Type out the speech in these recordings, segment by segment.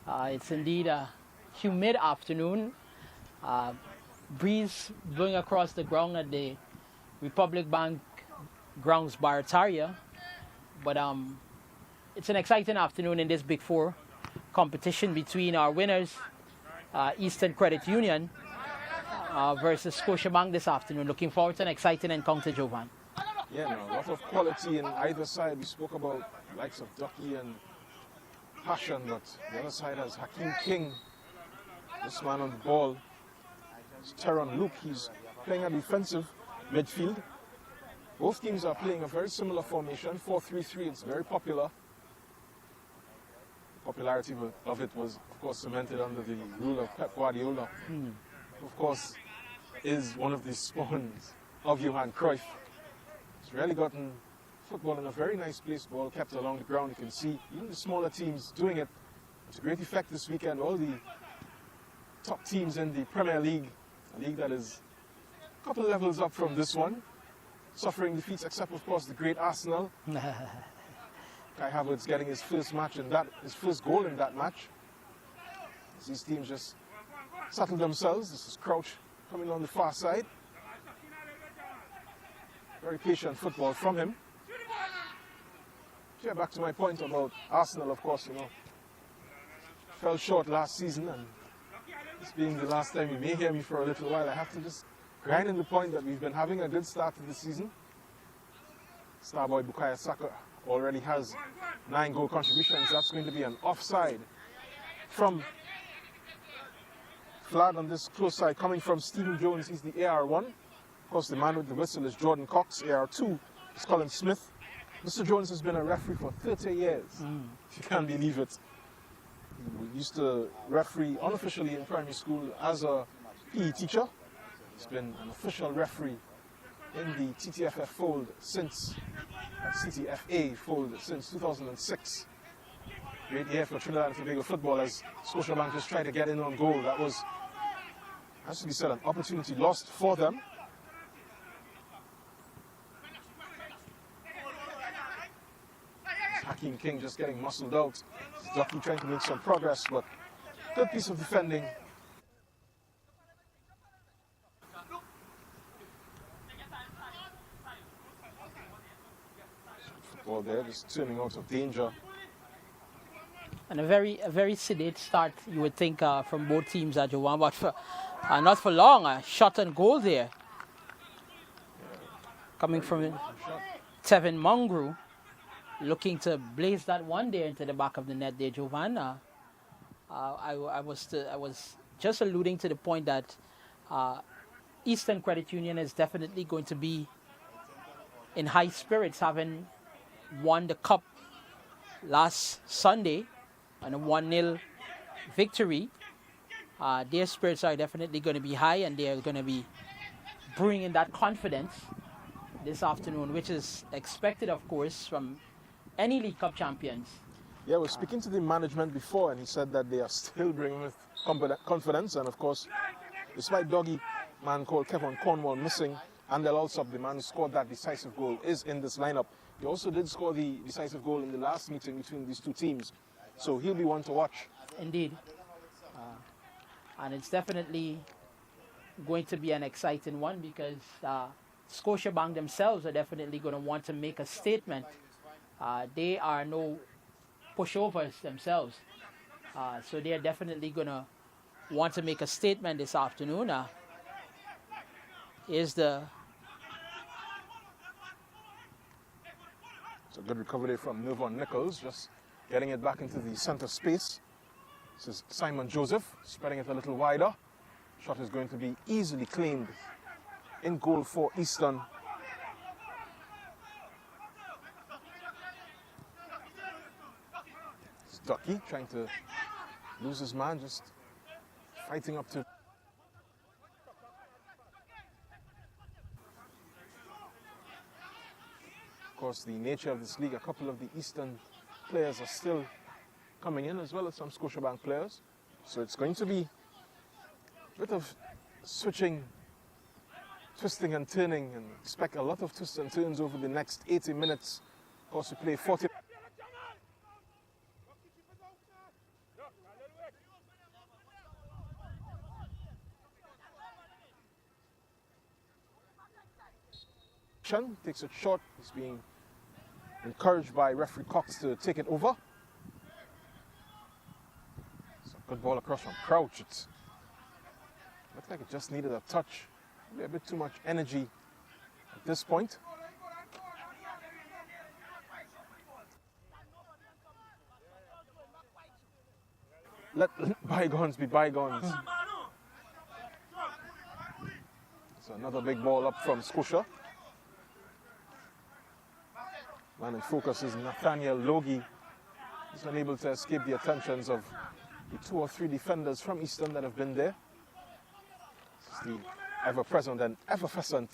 It's indeed a humid afternoon. Breeze blowing across the ground at the Republic Bank grounds Barataria. But it's an exciting afternoon in this Big Four competition between our winners, Eastern Credit Union versus Scotiabank this afternoon. Looking forward to an exciting encounter, Jovan. Yeah, no, a lot of quality in either side. We spoke about the likes of Ducky and Passion, but the other side has Hakeem King, this man on the ball. It's Teron Luke, he's playing a defensive midfield. Both teams are playing a very similar formation, 4-3-3. It's very popular. The popularity of it was, of course, cemented under the rule of Pep Guardiola. Of course, is one of the spawns of Johan Cruyff. It's really gotten football in a very nice place, ball kept along the ground. You can see even the smaller teams doing it. It's a great effect this weekend. All the top teams in the Premier League, a league that is a couple levels up from this one, suffering defeats, except of course the great Arsenal. Kai Havertz getting his first goal in that match. As these teams just settle themselves. This is Crouch coming on the far side. Very patient football from him. Yeah, back to my point about Arsenal, of course, fell short last season, and this being the last time you may hear me for a little while, I have to just grind in the point that we've been having a good start to the season. Starboy Bukayo Saka already has 9 goal contributions. That's going to be an offside from flag on this close side coming from Stephen Jones. He's the AR1. Of course, the man with the whistle is Jordan Cox. AR2 is Colin Smith. Mr. Jones has been a referee for 30 years, if you can't believe it. He used to referee unofficially in primary school as a PE teacher. He's been an official referee in the TTFF fold since, CTFA fold since 2006. Great year for Trinidad and Tobago football as Scotiabank just tried to get in on goal. That was, as to be said, an opportunity lost for them. Hakeem King just getting muscled out. Ducky trying to make some progress, but good piece of defending. Football there, just turning out of danger. And a very sedate start, you would think, from both teams at Jovan, but not for long. A shot on goal there. Coming from Tevin Mungru, looking to blaze that one there into the back of the net there, Jovan. I was just alluding to the point that Eastern Credit Union is definitely going to be in high spirits, having won the cup last Sunday and a 1-0 victory. Their spirits are definitely going to be high, and they're going to be bringing that confidence this afternoon, which is expected, of course, from any League Cup champions. Yeah, we're speaking to the management before, and he said that they are still bringing with confidence. And of course, despite doggy man called Kevin Cornwall missing, and also the man who scored that decisive goal is in this lineup. He also did score the decisive goal in the last meeting between these two teams, so he'll be one to watch. Indeed. And it's definitely going to be an exciting one, because Scotiabank themselves are definitely going to want to make a statement. They are no pushovers themselves, so they are definitely going to want to make a statement this afternoon. It's a good recovery from Nirvan Nichols, just getting it back into the center space. This is Simon Joseph, spreading it a little wider. Shot is going to be easily claimed in goal for Eastern. It's Ducky trying to lose his man, just fighting up to. Of course, the nature of this league, a couple of the Eastern players are still coming in, as well as some Scotiabank players. So it's going to be a bit of switching, twisting and turning, and expect a lot of twists and turns over the next 80 minutes. Of course, we play 40. Takes it short. He's being encouraged by referee Cox to take it over. It's a good ball across from Crouch. It looked like it just needed a touch. Maybe a bit too much energy at this point. Let bygones be bygones. So another big ball up from Scotia. Man in focus is Nathaniel Logie. He's unable to escape the attentions of the 2 or 3 defenders from Eastern that have been there. This is the ever-present and effervescent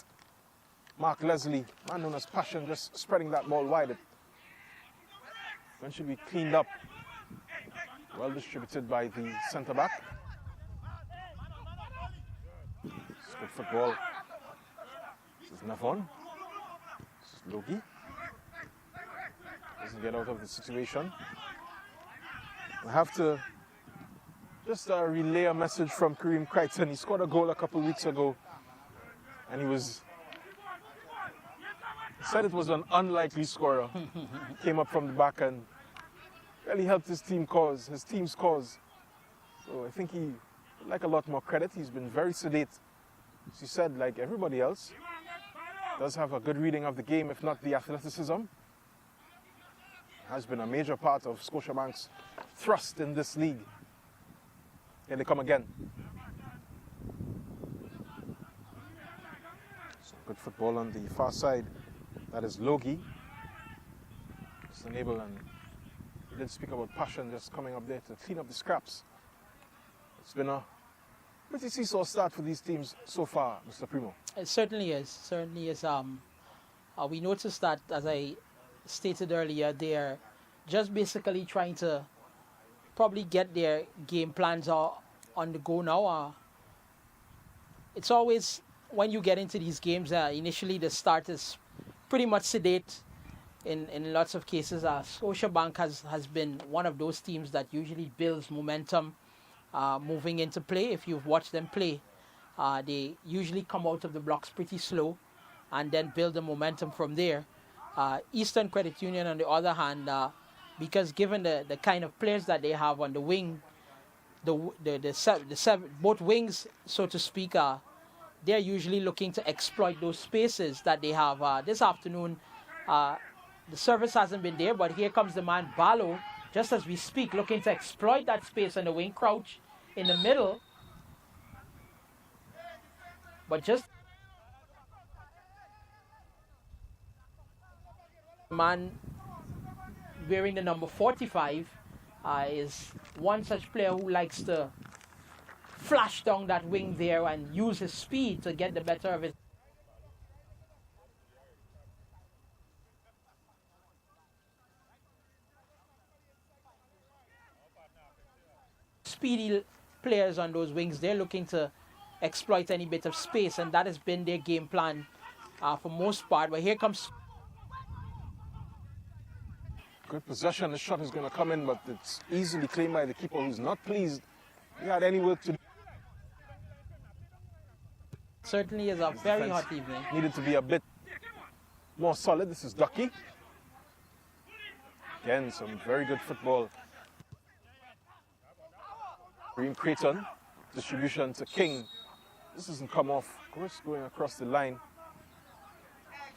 Mark Leslie, man known as Passion, just spreading that ball wide. When should be cleaned up. Well distributed by the centre-back. It's good football. This is Navon. This is Logie. Doesn't get out of the situation. I have to just relay a message from Kareem Crichton. He scored a goal a couple weeks ago. And he said it was an unlikely scorer. Came up from the back and really helped his team's cause. So I think he would like a lot more credit. He's been very sedate. As he said, like everybody else, does have a good reading of the game, if not the athleticism. Has been a major part of Scotiabank's thrust in this league. Here they come again. So good football on the far side. That is Logie. Just enable, and we did speak about Passion just coming up there to clean up the scraps. It's been a pretty seesaw start for these teams so far, Mr. Primo. It certainly is. We noticed that, as I stated earlier, they're just basically trying to probably get their game plans on the go now. It's always, when you get into these games, initially the start is pretty much sedate in lots of cases. Scotiabank has been one of those teams that usually builds momentum moving into play. If you've watched them play, they usually come out of the blocks pretty slow and then build the momentum from there. Eastern Credit Union, on the other hand, because given the kind of players that they have on the wing, both wings, so to speak, they're usually looking to exploit those spaces that they have. This afternoon, the service hasn't been there, but here comes the man Barlow, just as we speak, looking to exploit that space on the wing. Crouch in the middle, but just man wearing the number 45 is one such player who likes to flash down that wing there and use his speed to get the better of his speedy players on those wings. They're looking to exploit any bit of space, and that has been their game plan for most part. But here comes good possession. The shot is going to come in, but it's easily claimed by the keeper, who's not pleased he had any work to do. Certainly is a very hot evening. Needed to be a bit more solid. This is Ducky. Again, some very good football. Green Creighton. Distribution to King. This doesn't come off. Of course, going across the line.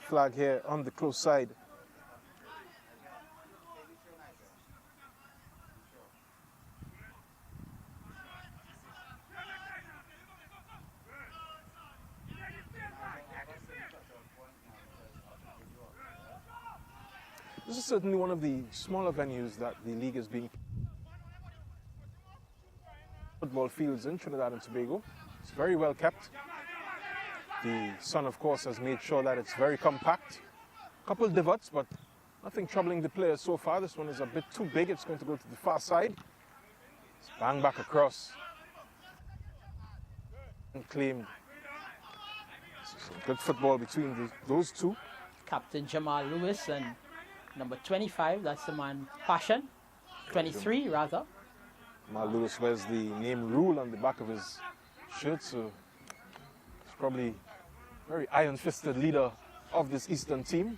Flag here on the close side. This is certainly one of the smaller venues that the league is being. Football fields in Trinidad and Tobago. It's very well kept. The sun, of course, has made sure that it's very compact. Couple divots, but nothing troubling the players so far. This one is a bit too big. It's going to go to the far side. It's bang back across. And claimed. Some good football between those two. Captain Jamal Lewis and number 25, that's the man Passion. 23, rather. Jamal Lewis wears the name Rule on the back of his shirt, so he's probably a very iron-fisted leader of this Eastern team.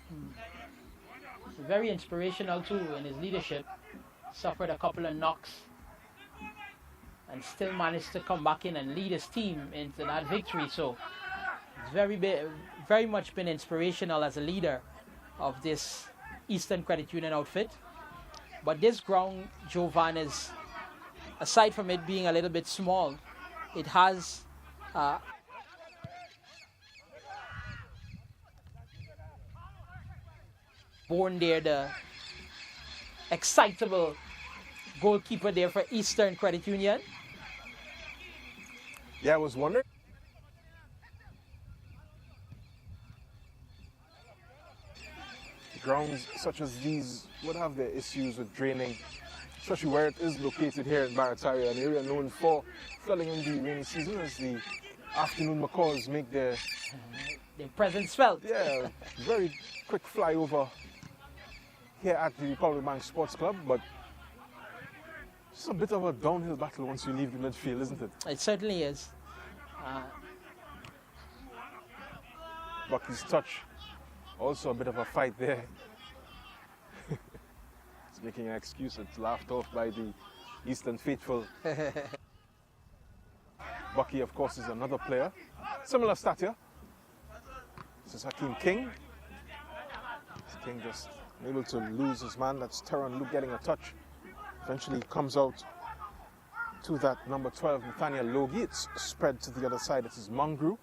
Very inspirational too in his leadership. Suffered a couple of knocks and still managed to come back in and lead his team into that victory. So it's very much been inspirational as a leader of this Eastern Credit Union outfit. But this ground, Jovan, is, aside from it being a little bit small, it has born there the excitable goalkeeper there for Eastern Credit Union. Yeah, I was wondering. Grounds such as these would have their issues with draining, especially where it is located here in Barataria, an area known for flooding in the rainy season as the afternoon macaws make their presence felt. Yeah, very quick flyover here at the Republic Bank Sports Club, but it's a bit of a downhill battle once you leave the midfield, isn't it? It certainly is. Bucky's touch, also a bit of a fight there. It's making an excuse. It's laughed off by the Eastern faithful. Bucky, of course, is another player. Similar stature. This is Hakeem King. King just able to lose his man. That's Teron Luke getting a touch. Eventually comes out to that number 12, Nathaniel Logie. It's spread to the other side. It is Mungru.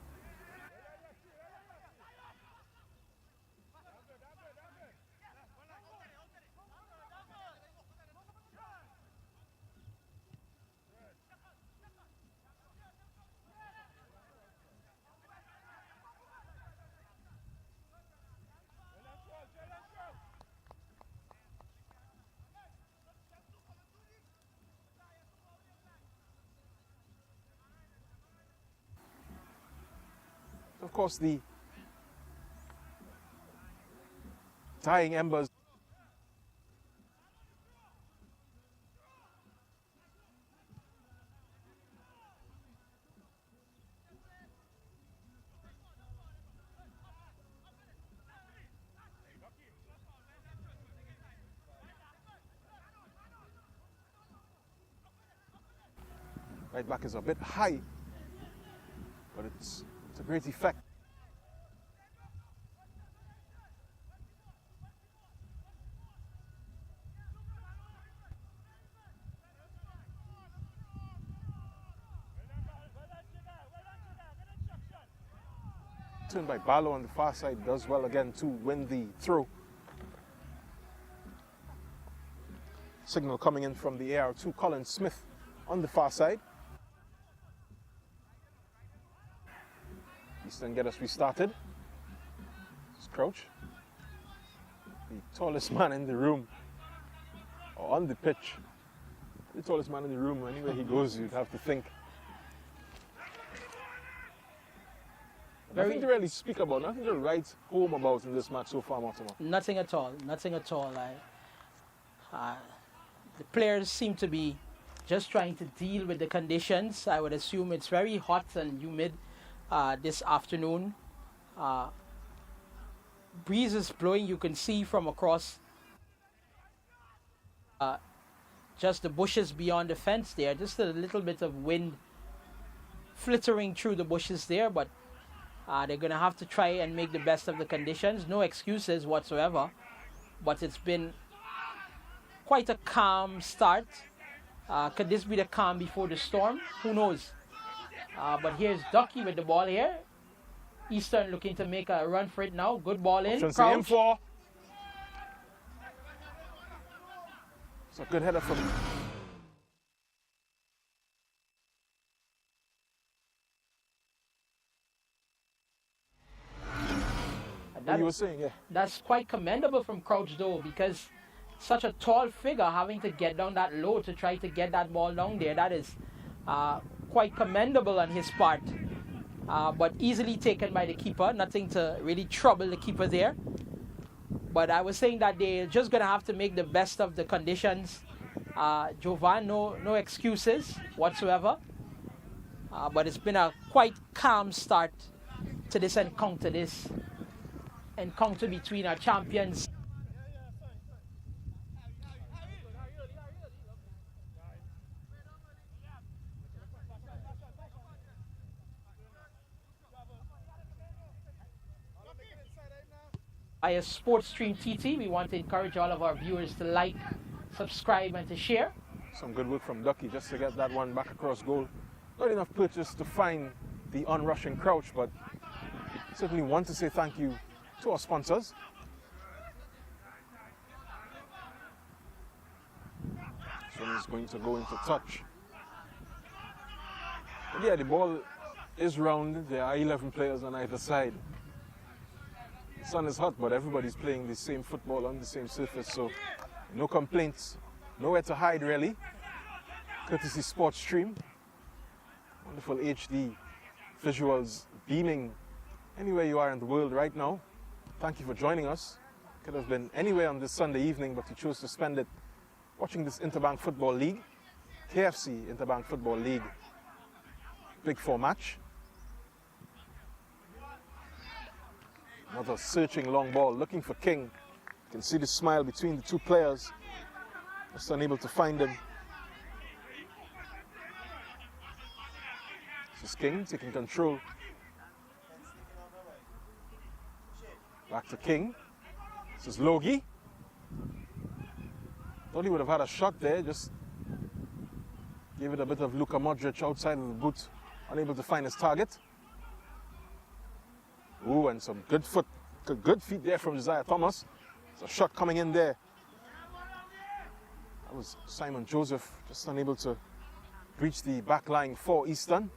Of course, the dying embers right back is a bit high, but it's a great effect. Turned by Barlow on the far side, does well again to win the throw. Signal coming in from the AR2, Colin Smith on the far side. Eastern get us restarted. It's Crouch, the tallest man in the room, or on the pitch. The tallest man in the room, anywhere he goes, you'd have to think. Nothing to really speak about, nothing to write home about in this match so far, Mortimer. Nothing at all, nothing at all. The players seem to be just trying to deal with the conditions. I would assume it's very hot and humid this afternoon. Breeze is blowing, you can see from across just the bushes beyond the fence there. Just a little bit of wind flittering through the bushes there, but they're going to have to try and make the best of the conditions. No excuses whatsoever, but it's been quite a calm start. Could this be the calm before the storm? Who knows? But here's Ducky with the ball here. Eastern looking to make a run for it now. Good ball in. Crouch. For. It's a good header from. What you were saying, yeah. That's quite commendable from Crouch though, because such a tall figure having to get down that low to try to get that ball down there, that is quite commendable on his part. But easily taken by the keeper, nothing to really trouble the keeper there. But I was saying that they're just going to have to make the best of the conditions. Jovan, no excuses whatsoever. But it's been a quite calm start to this encounter, this encounter between our champions. Via Sports Stream TT, we want to encourage all of our viewers to like, subscribe, and to share. Some good work from Ducky just to get that one back across goal. Not enough purchase to find the unrushing Crouch, but certainly want to say thank you to our sponsors. This one is going to go into touch. But yeah, the ball is round. There are 11 players on either side. The sun is hot, but everybody's playing the same football on the same surface, so no complaints, nowhere to hide really. Courtesy Sports Stream. Wonderful HD visuals beaming anywhere you are in the world right now. Thank you for joining us. Could have been anywhere on this Sunday evening, but you chose to spend it watching this Interbank Football League, KFC Interbank Football League Big Four match. Another searching long ball, looking for King. You can see the smile between the two players. Just unable to find him. This is King taking control. Back to King. This is Logie. Thought he would have had a shot there, just gave it a bit of Luka Modric outside of the boot. Unable to find his target. Ooh, and some good feet there from Josiah Thomas. There's a shot coming in there. That was Simon Joseph, just unable to reach the back line for Eastern.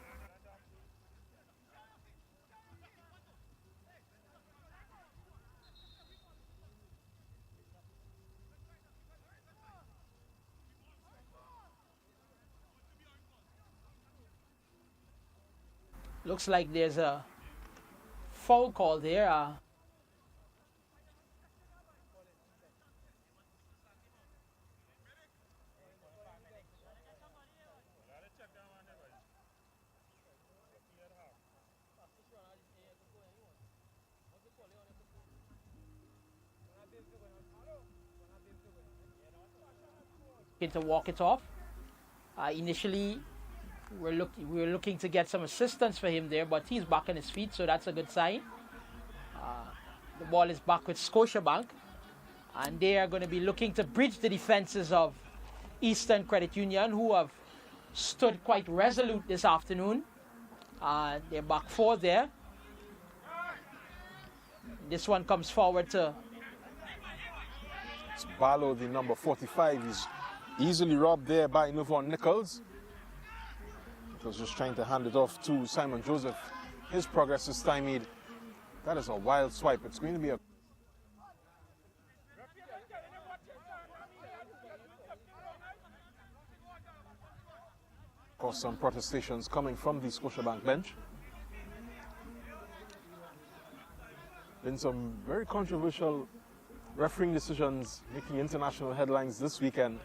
Looks like there's a foul call there. To walk it off. Initially, we're looking to get some assistance for him there, but he's back on his feet, so that's a good sign. The ball is back with Scotiabank, and they are going to be looking to bridge the defenses of Eastern Credit Union, who have stood quite resolute this afternoon. They're back four there. This one comes forward to... It's Barlow, the number 45. He's easily robbed there by Nuvon Nichols. Nichols just trying to hand it off to Simon Joseph. His progress is stymied. That is a wild swipe. It's going to be a... Of course, some protestations coming from the Scotiabank bench. Been some very controversial refereeing decisions making international headlines this weekend.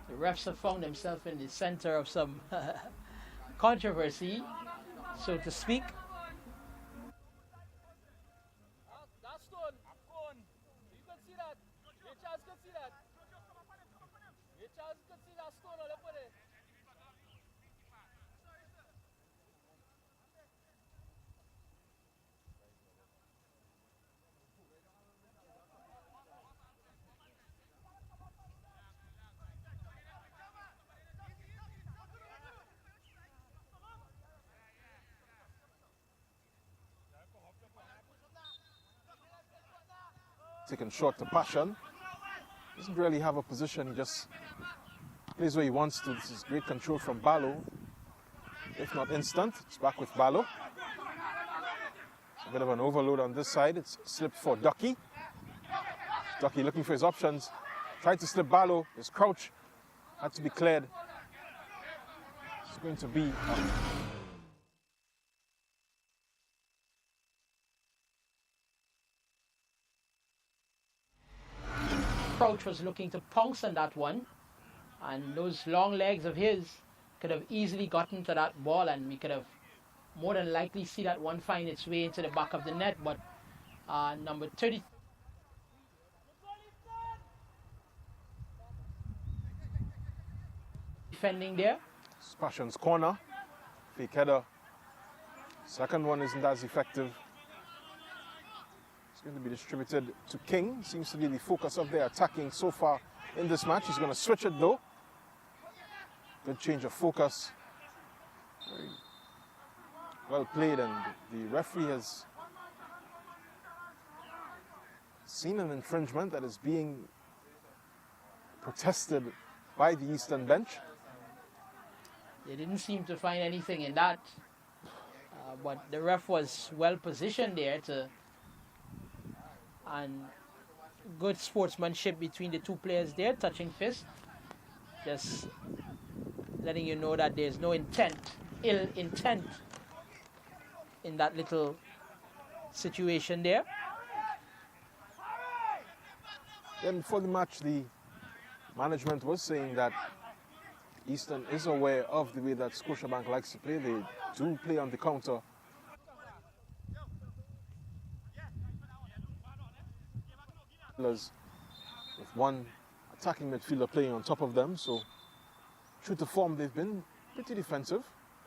The refs have found themselves in the center of some controversy, so to speak. Taken short to Passion. Doesn't really have a position, he just plays where he wants to. This is great control from Barlow. If not instant, it's back with Barlow. It's a bit of an overload on this side. It's slipped for Ducky. Ducky looking for his options. Tried to slip Barlow. His crouch had to be cleared. It's going to be... Crouch was looking to pounce on that one, and those long legs of his could have easily gotten to that ball, and we could have more than likely see that one find its way into the back of the net, but number 30. Defending there. Passion's corner. Fake header. Second one isn't as effective. It's going to be distributed to King. Seems to be the focus of their attacking so far in this match. He's going to switch it though. Good change of focus. Very well played, and the referee has seen an infringement that is being protested by the Eastern bench. They didn't seem to find anything in that, but the ref was well positioned there and good sportsmanship between the two players there, touching fist, just letting you know that there's no ill intent in that little situation there. Then before the match, the management was saying that Eastern is aware of the way that Scotiabank likes to play. They do play on the counter. With one attacking midfielder playing on top of them, so true to form, they've been pretty defensive.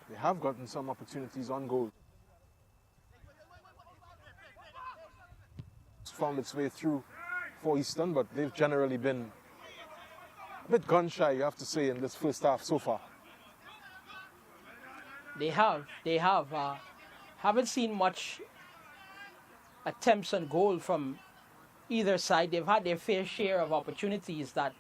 They have gotten some opportunities on goal. It's found its way through for Eastern, but they've generally been a bit gun shy, you have to say, in this first half so far. They have. Haven't seen much attempts on goal from either side. They've had their fair share of opportunities that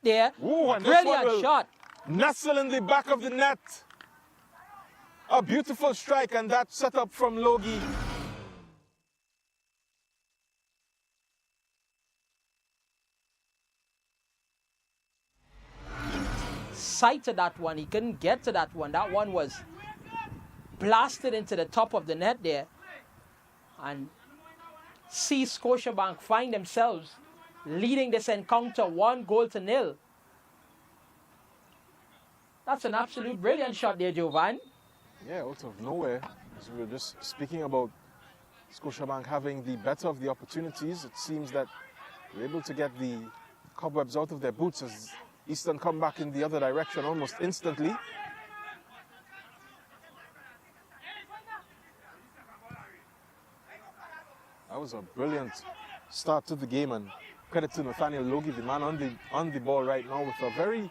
there. Ooh, and this one Brilliant will shot. nestle in the back of the net. A beautiful strike, and that set up from Logie. Sighted that one. He couldn't get to that one. That one was blasted into the top of the net there. And see Scotiabank find themselves leading this encounter 1-0. That's an absolute brilliant shot there, Jovan. Yeah, out of nowhere. So we were just speaking about Scotiabank having the better of the opportunities. It seems that they're able to get the cobwebs out of their boots as Eastern come back in the other direction almost instantly. That was a brilliant start to the game, and credit to Nathaniel Logie, the man on the ball right now, with a very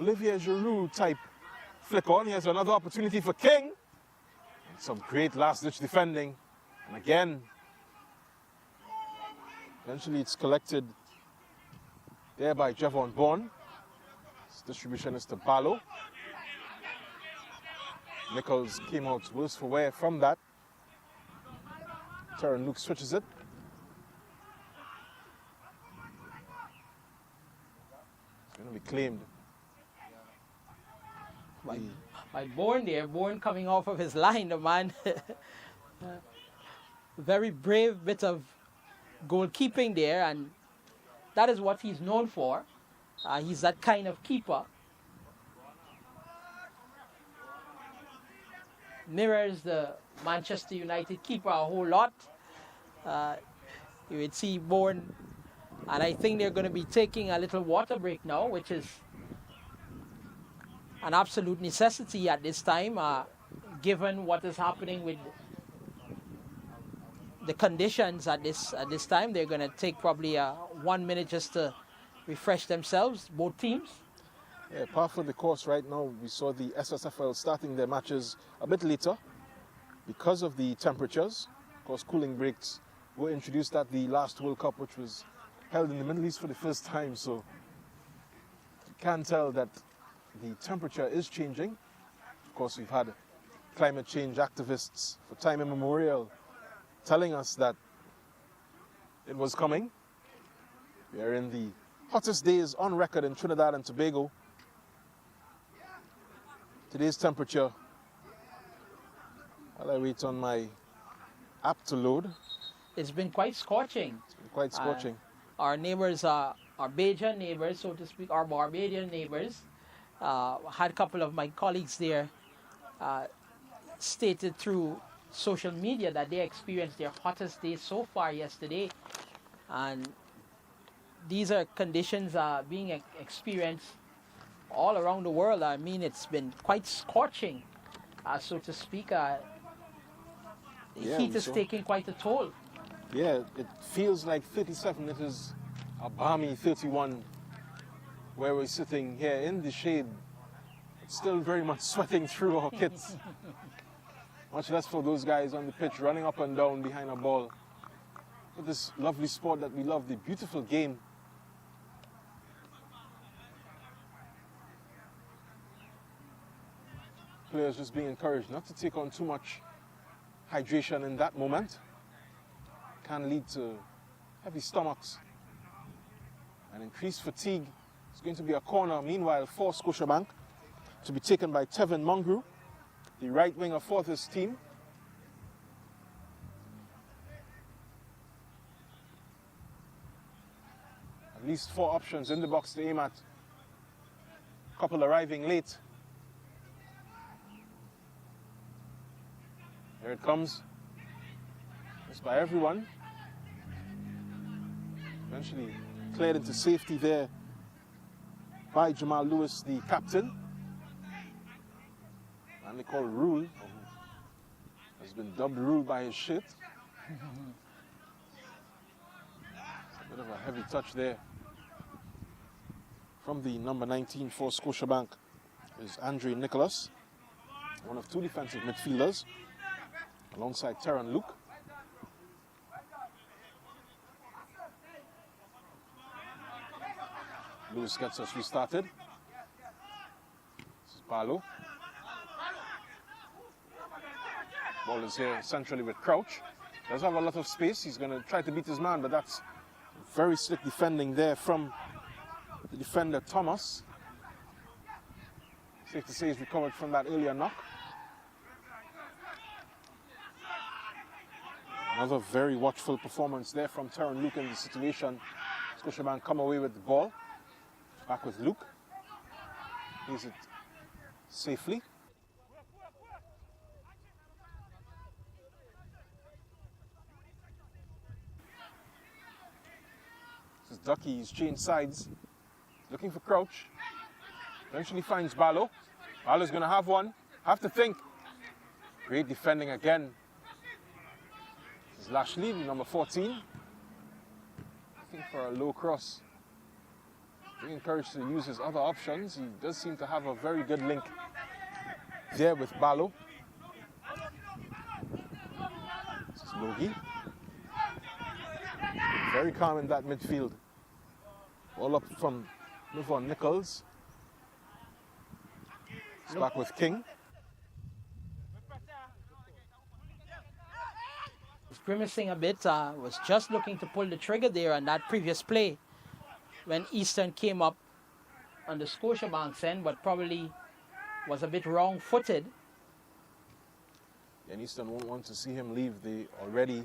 Olivier Giroud type flick on. Here's another opportunity for King. Some great last-ditch defending. And again, eventually it's collected there by Javon Bourne. This distribution is to Barlow. Nichols came out worse for wear from that. Terran Luke switches it. It's going to be claimed. By Bourne there, Bourne coming off of his line, the man. Very brave bit of goalkeeping there, and that is what he's known for. He's that kind of keeper. Mirrors the Manchester United keeper a whole lot. You would see Bourne, and I think they're going to be taking a little water break now, which is an absolute necessity at this time, given what is happening with the conditions at this time. They're going to take probably 1 minute just to refresh themselves, both teams. Yeah, par for the course right now. We saw the SSFL starting their matches a bit later because of the temperatures. Of course, cooling breaks were introduced at the last World Cup, which was held in the Middle East for the first time. So you can tell that the temperature is changing. Of course, we've had climate change activists for time immemorial telling us that it was coming. We are in the hottest days on record in Trinidad and Tobago. Today's temperature, while I wait on my app to load, It's been quite scorching. it's been quite scorching. Our neighbors our Bajan neighbors, so to speak, our Barbadian neighbors. Had a couple of my colleagues there stated through social media that they experienced their hottest day so far yesterday, and these are conditions being experienced all around the world. I mean, it's been quite scorching, so to speak. The heat is taking quite a toll. Yeah, it feels like 37. It is a balmy 31 where we're sitting here in the shade. It's still very much sweating through our kits. Much less for those guys on the pitch running up and down behind a ball. With this lovely sport that we love, the beautiful game. Players just being encouraged not to take on too much hydration in that moment. Can lead to heavy stomachs and increased fatigue. It's going to be a corner, meanwhile, for Scotiabank to be taken by Tevin Mungru, the right winger for this team. At least 4 options in the box to aim at. Couple arriving late. Here it comes. It's by everyone. Eventually cleared into safety there by Jamal Lewis, the captain. And they call Rule, has been dubbed Rule by his shirt. A bit of a heavy touch there. From the number 19 for Scotiabank is Andre Nicholas, one of 2 defensive midfielders, alongside Terran Luke. Lewis gets us restarted. This is Barlow. Ball is here centrally with Crouch. Does have a lot of space. He's going to try to beat his man, but that's very slick defending there from the defender Thomas. Safe to say he's recovered from that earlier knock. Another very watchful performance there from Terran Luke in the situation. Scotiabank come away with the ball. Back with Luke. Plays it safely. This is Ducky. He's changed sides. Looking for Crouch. Eventually finds Barlow. Barlow's going to have one. Have to think. Great defending again. This is Lashley, number 14. Looking for a low cross. Being encouraged to use his other options. He does seem to have a very good link there with Barlow. This is Logie. Very calm in that midfield. All up from Nuvon Nichols. He's back with King. Was grimacing a bit, was just looking to pull the trigger there on that previous play when Eastern came up on the Scotiabank's end, but probably was a bit wrong-footed. And Eastern won't want to see him leave. They already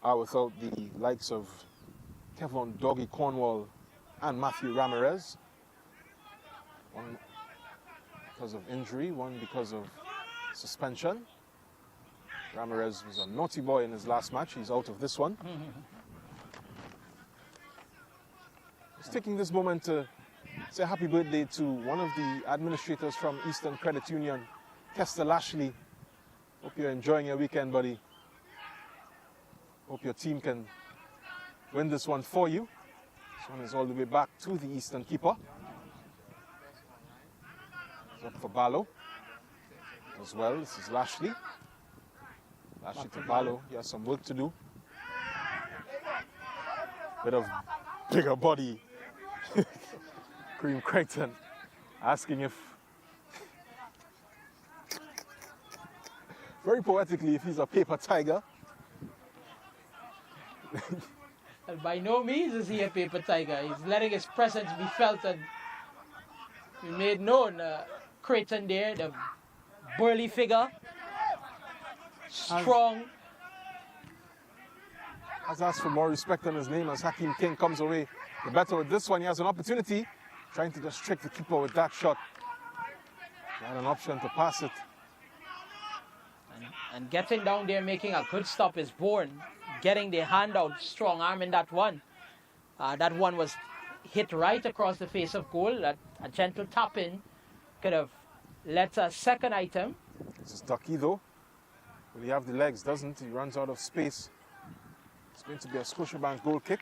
are without the likes of Kevin Doggy Cornwall and Matthew Ramirez. One because of injury, one because of suspension. Ramirez was a naughty boy in his last match. He's out of this one. Just taking this moment to say happy birthday to one of the administrators from Eastern Credit Union, Kester Lashley. Hope you're enjoying your weekend, buddy. Hope your team can win this one for you. This one is all the way back to the Eastern keeper. It's up for Barlow as well. This is Lashley. Lashley to Barlow. He has some work to do. Bit of bigger body. Cream Crichton asking if, very poetically, if he's a paper tiger. And by no means is he a paper tiger. He's letting his presence be felt and be made known. Creighton there, the burly figure, strong, has asked for more respect on his name as Hakeem King comes away the better with this one. He has an opportunity, trying to just trick the keeper with that shot. He had an option to pass it. And getting down there, making a good stop is Bourne. Getting their hand out, strong arm in that one. That one was hit right across the face of goal. A gentle tap in could have led a second item. This is Ducky though. But he have the legs, doesn't he? Runs out of space. It's going to be a Scotiabank goal kick.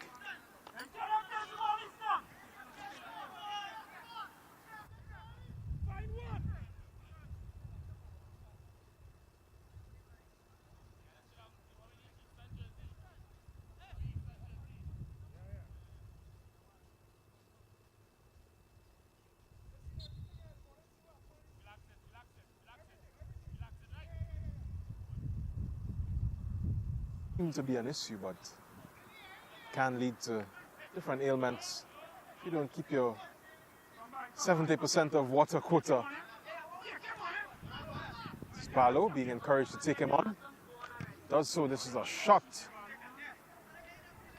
Seems to be an issue, but can lead to different ailments if you don't keep your 70% of water quota. Sparlow being encouraged to take him on. Does so. This is a shot.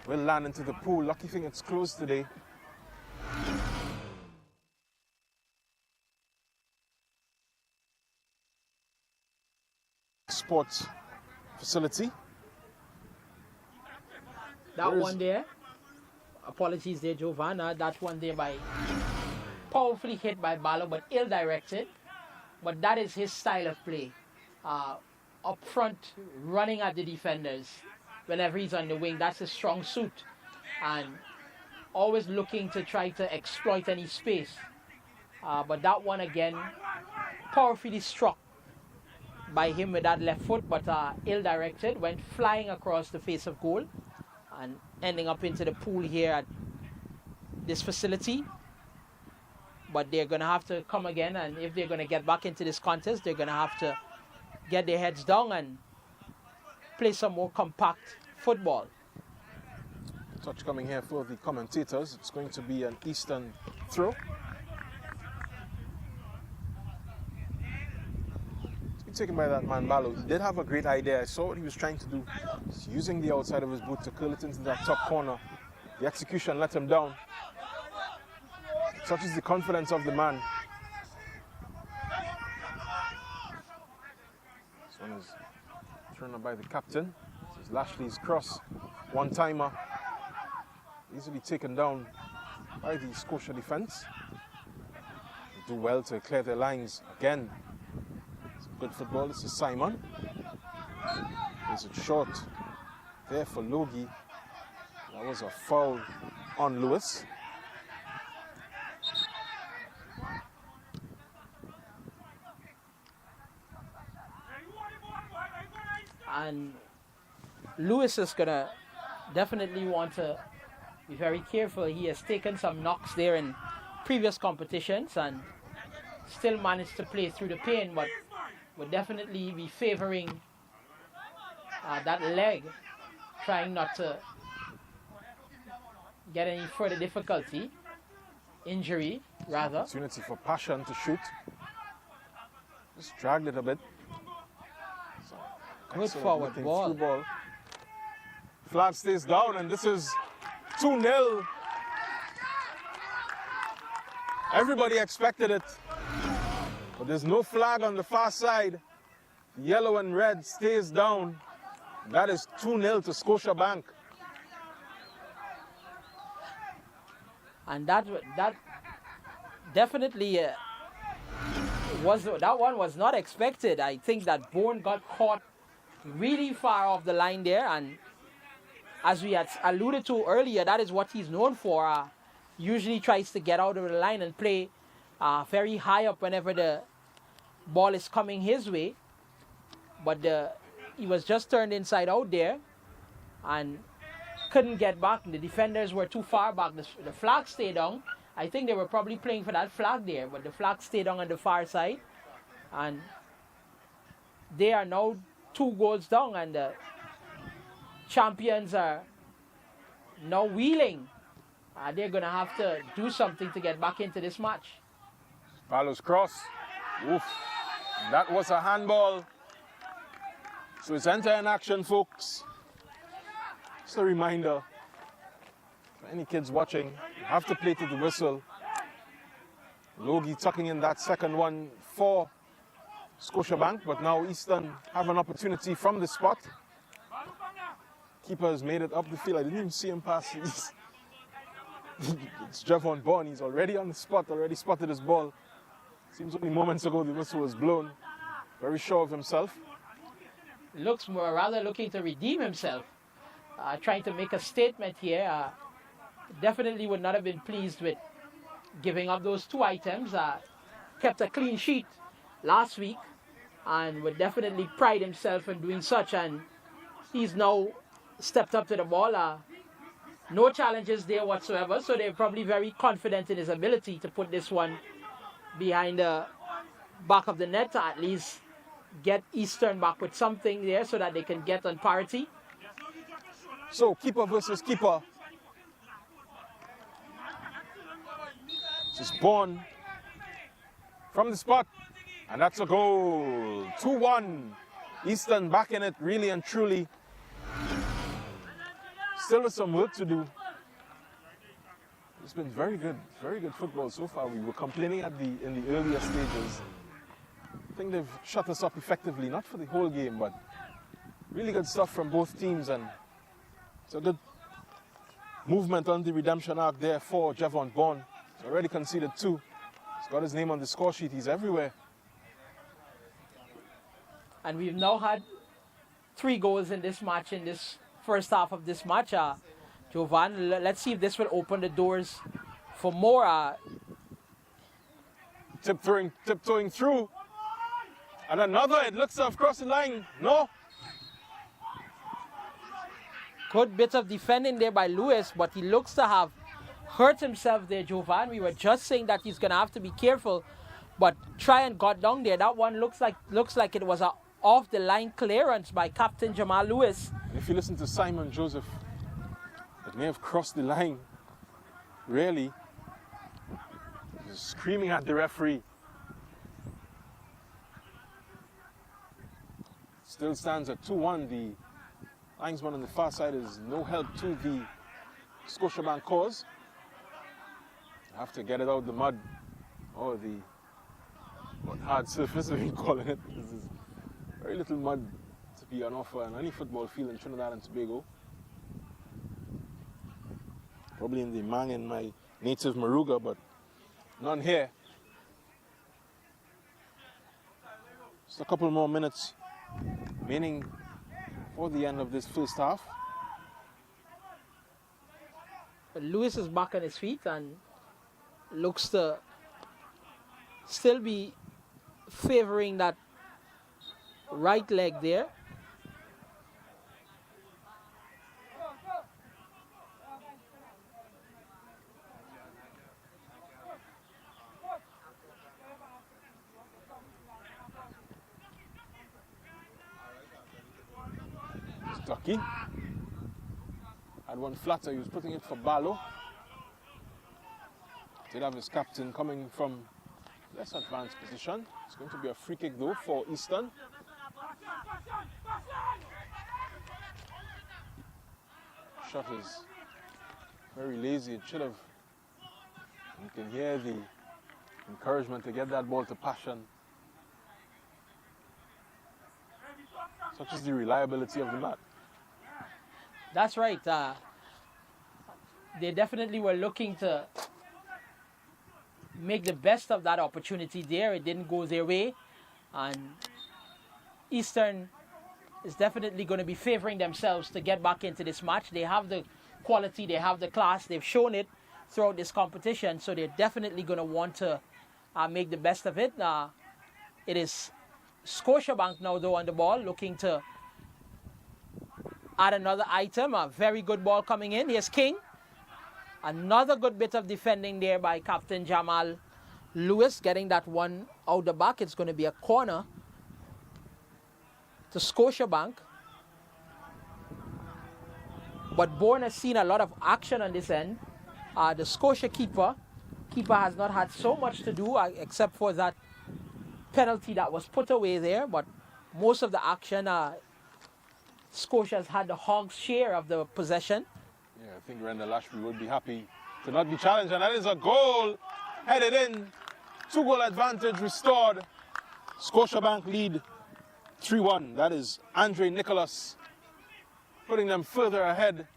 Will land into the pool. Lucky thing it's closed today. Sports facility. That one there, apologies there, Giovanna. That one there by powerfully hit by Barlow, but ill-directed. But that is his style of play. Up front, running at the defenders whenever he's on the wing. That's his strong suit. And always looking to try to exploit any space. But that one again, powerfully struck by him with that left foot, but ill-directed, went flying across the face of goal. And ending up into the pool here at this facility. But they're going to have to come again, and if they're going to get back into this contest, they're going to have to get their heads down and play some more compact football. Touch coming here for the commentators. It's going to be an Eastern throw. Taken by that man Barlow. He did have a great idea. I saw what he was trying to do. He's using the outside of his boot to curl it into that top corner. The execution let him down. Such is the confidence of the man. This one is turned up by the captain. This is Lashley's cross. One-timer. Easily taken down by the Scotia defense. They do well to clear their lines again. Good football. This is Simon. Is it short there for Logie? That was a foul on Lewis. And Lewis is gonna definitely want to be very careful. He has taken some knocks there in previous competitions and still managed to play through the pain, but would definitely be favoring that leg, trying not to get any further difficulty, injury rather. Opportunity for Passion to shoot. Just dragged it a bit. Good forward ball. Flag stays down, and this is 2-0. Everybody expected it. But there's no flag on the far side. Yellow and red stays down. That is 2-0 to Scotiabank. And that definitely that one was not expected. I think that Bourne got caught really far off the line there, and as we had alluded to earlier, that is what he's known for. Usually tries to get out of the line and play very high up whenever the ball is coming his way. But he was just turned inside out there and couldn't get back. The defenders were too far back. The flag stayed down. I think they were probably playing for that flag there, but the flag stayed down on the far side. And they are now 2 goals down, and the champions are now wheeling. They're going to have to do something to get back into this match. Barlow's cross. Oof. That was a handball. So it's enter in action, folks. Just a reminder for any kids watching, you have to play to the whistle. Logie tucking in that second one for Scotiabank, but now Eastern have an opportunity from the spot. Keeper has made it up the field. I didn't even see him pass. It's Javon Bourne. He's already on the spot, already spotted his ball. Seems only moments ago the whistle was blown. Very sure of himself. Looks more rather looking to redeem himself. Trying to make a statement here. Definitely would not have been pleased with giving up those 2 items. Kept a clean sheet last week and would definitely pride himself in doing such, and he's now stepped up to the ball. No challenges there whatsoever, so they're probably very confident in his ability to put this one behind the back of the net to at least get Eastern back with something there so that they can get on parity. So keeper versus keeper. Just Bourne from the spot, and that's a goal. 2-1. Eastern back in it really and truly. Still with some work to do. It's been very good football so far. We were complaining in the earlier stages. I think they've shut us up effectively, not for the whole game, but really good stuff from both teams, and it's a good movement on the redemption arc there for Javon Bourne. He's already conceded 2. He's got his name on the score sheet. He's everywhere. And we've now had 3 goals in this match, in this first half of this match. Jovan, let's see if this will open the doors for more. Tiptoeing through. And another, it looks to have crossed the line. No. Good bit of defending there by Lewis, but he looks to have hurt himself there, Jovan. We were just saying that he's going to have to be careful, but Triumphant got down there. That one looks like it was a off-the-line clearance by Captain Jamal Lewis. If you listen to Simon Joseph, it may have crossed the line. Really. He's screaming at the referee. Still stands at 2-1. The linesman on the far side is no help to the Scotiabank cause. Have to get it out the mud, or the hard surface, we've been calling it. This is very little mud to be on offer on any football field in Trinidad and Tobago. Probably in the Mang in my native Maruga, but none here. Just a couple more minutes remaining for the end of this first half. Lewis is back on his feet and looks to still be favoring that right leg there. Stucky. Had one flatter, he was putting it for Barlow. Did have his captain coming from less advanced position. It's going to be a free kick though for Eastern. Shot is very lazy. It should have. You can hear the encouragement to get that ball to Passion. Such is the reliability of the mat. That's right. They definitely were looking to make the best of that opportunity there. It didn't go their way, and Eastern is definitely going to be favoring themselves to get back into this match. They have the quality, they have the class, they've shown it throughout this competition, so they're definitely going to want to make the best of it. It is Scotiabank now though on the ball, looking to add another item. A very good ball coming in. Here's King. Another good bit of defending there by Captain Jamal Lewis, getting that one out the back. It's going to be a corner to Scotiabank. But Bourne has seen a lot of action on this end. The Scotia keeper has not had so much to do except for that penalty that was put away there. But most of the action Scotia's had the Hogs' share of the possession. Yeah, I think Randall Ashby would be happy to not be challenged, and that is a goal headed in. 2-goal advantage restored. Scotiabank lead 3-1. That is Andre Nicholas putting them further ahead,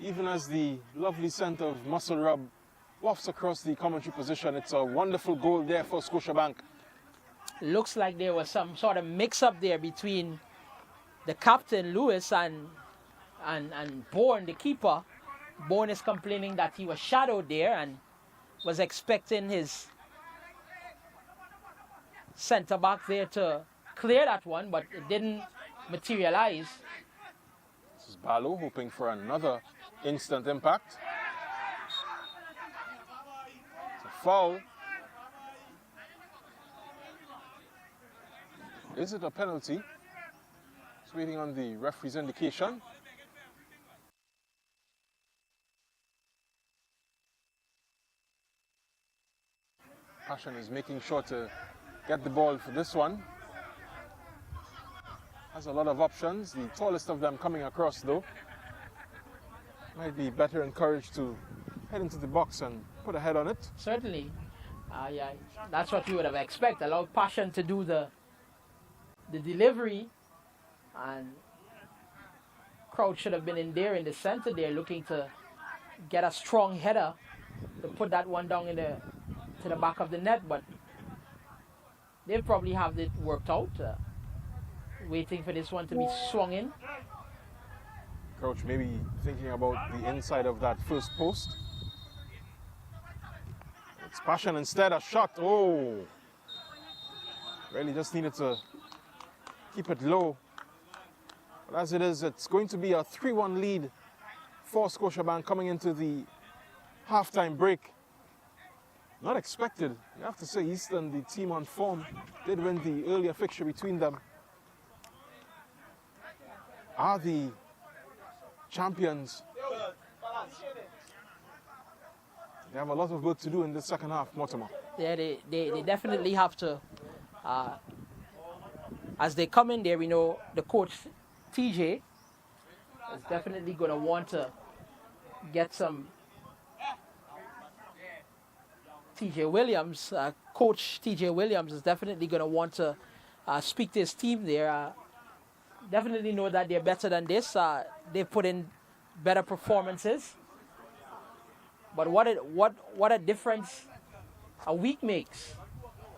even as the lovely scent of muscle rub wafts across the commentary position. It's a wonderful goal there for Scotiabank. Looks like there was some sort of mix-up there between the captain, Lewis, and Bourne, the keeper. Bourne is complaining that he was shadowed there and was expecting his centre-back there to clear that one, but it didn't materialize. This is Barlow hoping for another instant impact. It's a foul. Is it a penalty? It's waiting on the referee's indication. Passion is making sure to get the ball for this one. Has a lot of options, the tallest of them coming across though. Might be better encouraged to head into the box and put a head on it. Certainly. Yeah, that's what we would have expected. Allow Passion to do the delivery, and crowd should have been in there in the center there looking to get a strong header to put that one down to the back of the net, but they probably have it worked out, waiting for this one to be swung in. Coach maybe thinking about the inside of that first post. It's Passion instead, a shot. Oh, really just needed to keep it low. But as it is, it's going to be a 3-1 lead for Scotiabank coming into the halftime break. Not expected. You have to say Eastern, the team on form, did win the earlier fixture between them. Are the champions. They have a lot of work to do in the second half, Mortimer. Yeah, they definitely have to. As they come in there, we know the coach, TJ, is definitely going to want to get some. TJ Williams, Coach TJ Williams is definitely going to want to speak to his team there. Definitely know that they're better than this. They put in better performances. But what a difference a week makes.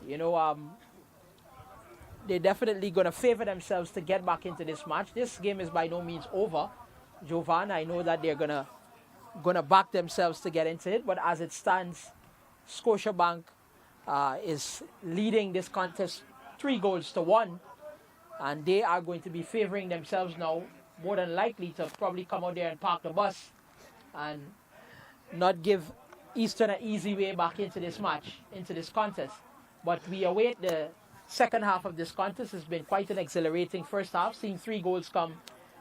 You know, they're definitely going to favor themselves to get back into this match. This game is by no means over. Jovan, I know that they're gonna back themselves to get into it. But as it stands, Scotiabank is leading this contest 3-1, and they are going to be favoring themselves now, more than likely to probably come out there and park the bus and not give Eastern an easy way back into this match, into this contest. But we await the second half of this contest. It's been quite an exhilarating first half, seeing 3 goals come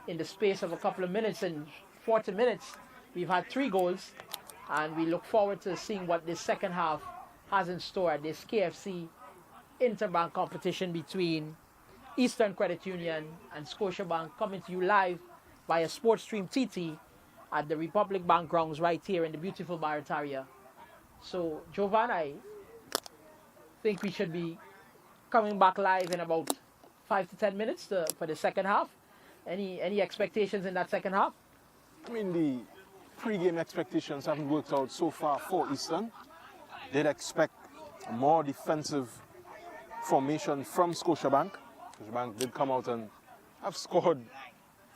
in the space of a couple of minutes. In 40 minutes, we've had 3 goals. And we look forward to seeing what this second half has in store at this KFC interbank competition between Eastern Credit Union and Scotiabank, coming to you live via Sportstream TT at the Republic Bank grounds right here in the beautiful Barataria. So, Jovan, I think we should be coming back live in about 5 to 10 minutes for the second half. Any expectations in that second half? I mean, the pre-game expectations haven't worked out so far for Eastern. They'd expect a more defensive formation from Scotiabank. Scotiabank did come out and have scored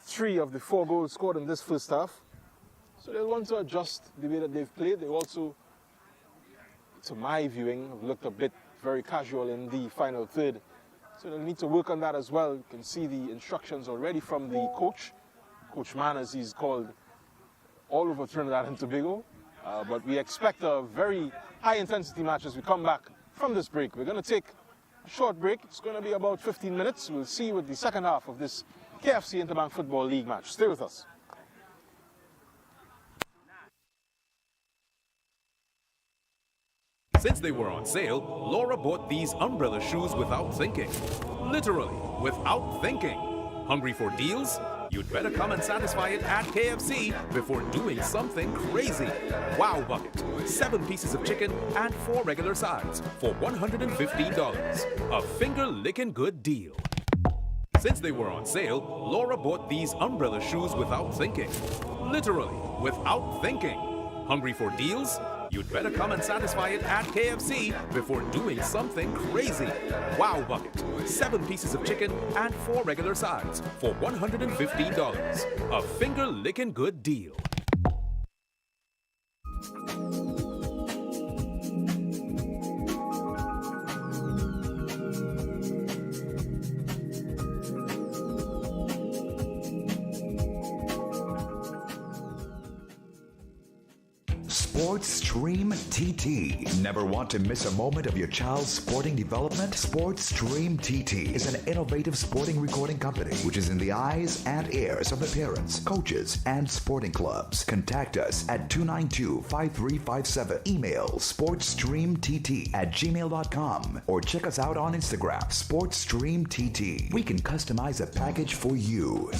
3 of the 4 goals scored in this first half. So they'll want to adjust the way that they've played. They also, to my viewing, have looked a bit very casual in the final third. So they'll need to work on that as well. You can see the instructions already from the coach, Coach Mann, as he's called, all over Trinidad and Tobago. But we expect a very high-intensity match as we come back from this break. We're going to take a short break. It's going to be about 15 minutes. We'll see you with the second half of this KFC Interbank Football League match. Stay with us. Since they were on sale, Laura bought these umbrella shoes without thinking. Literally, without thinking. Hungry for deals? You'd better come and satisfy it at KFC before doing something crazy. Wow Bucket. 7 pieces of chicken and 4 regular sides for $115. A finger-licking good deal. Since they were on sale, Laura bought these umbrella shoes without thinking. Literally, without thinking. Hungry for deals? You'd better come and satisfy it at KFC before doing something crazy. Wow Bucket. 7 pieces of chicken and 4 regular sides for $115. A finger-licking good deal. Sports Stream TT. Never want to miss a moment of your child's sporting development? Sports Stream TT is an innovative sporting recording company which is in the eyes and ears of the parents, coaches, and sporting clubs. Contact us at 292-5357. Email sportsstreamtt@gmail.com or check us out on Instagram, SportsStreamTT. We can customize a package for you.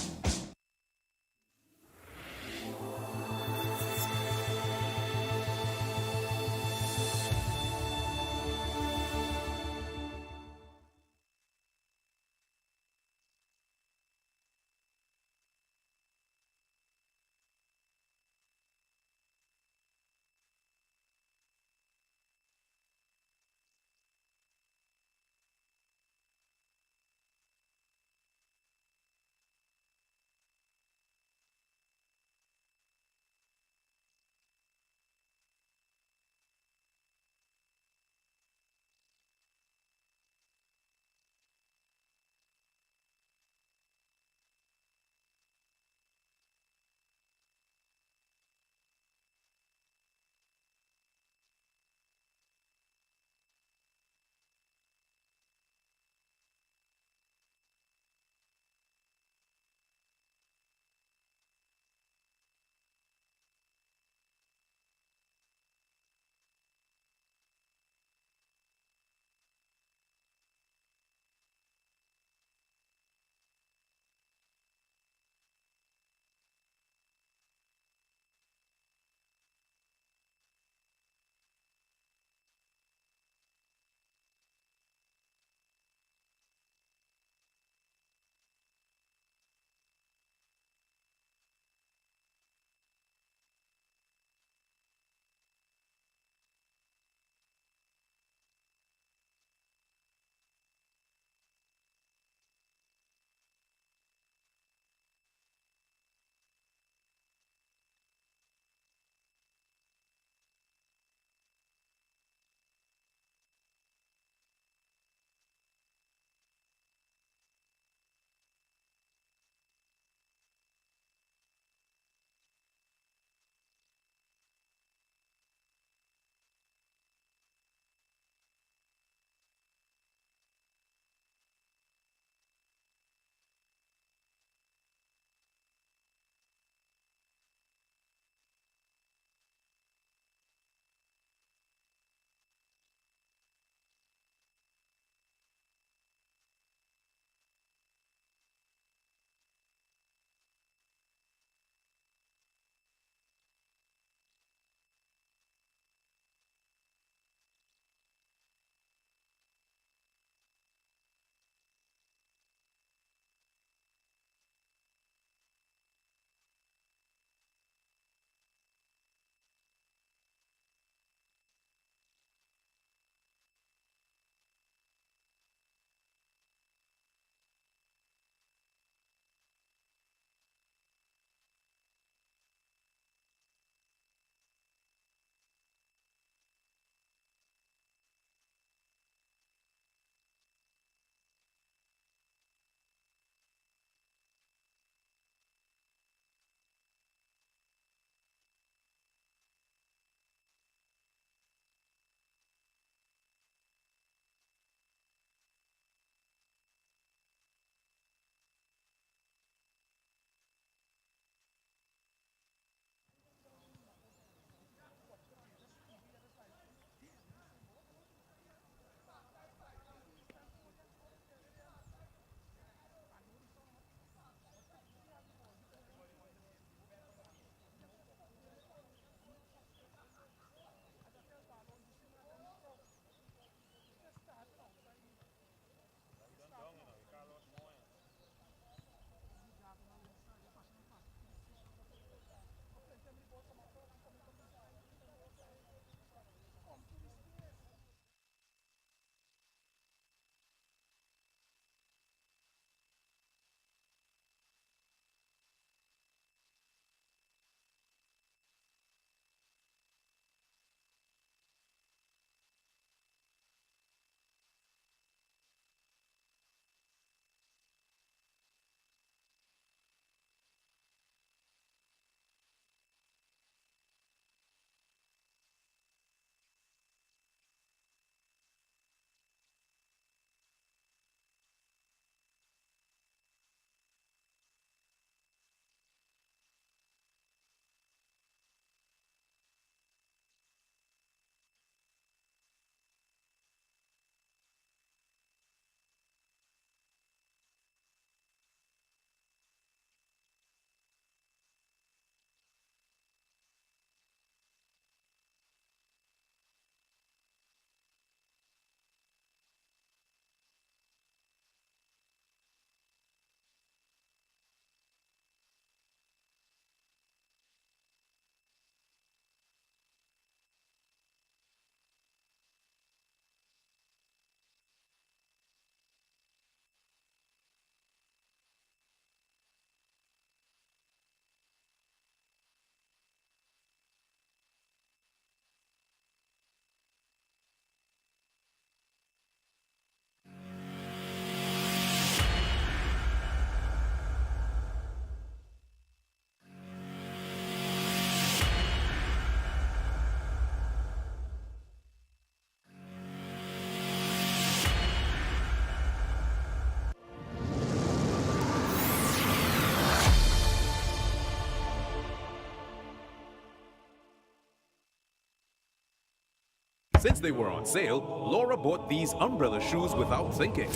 Since they were on sale, Laura bought these umbrella shoes without thinking.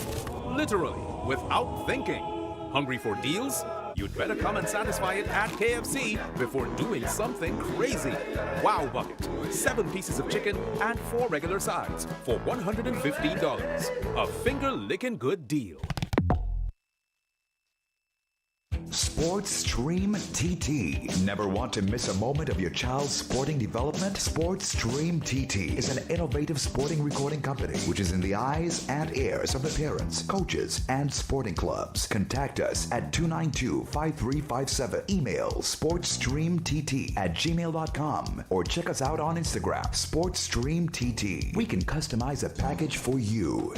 Literally, without thinking. Hungry for deals? You'd better come and satisfy it at KFC before doing something crazy. Wow Bucket. 7 pieces of chicken and 4 regular sides for $115. A finger-licking good deal. Sports Stream TT. Never want to miss a moment of your child's sporting development? Sports Stream TT is an innovative sporting recording company which is in the eyes and ears of the parents, coaches, and sporting clubs. Contact us at 292-5357. Email sportsstreamtt@gmail.com or check us out on Instagram, Sports Stream TT. We can customize a package for you.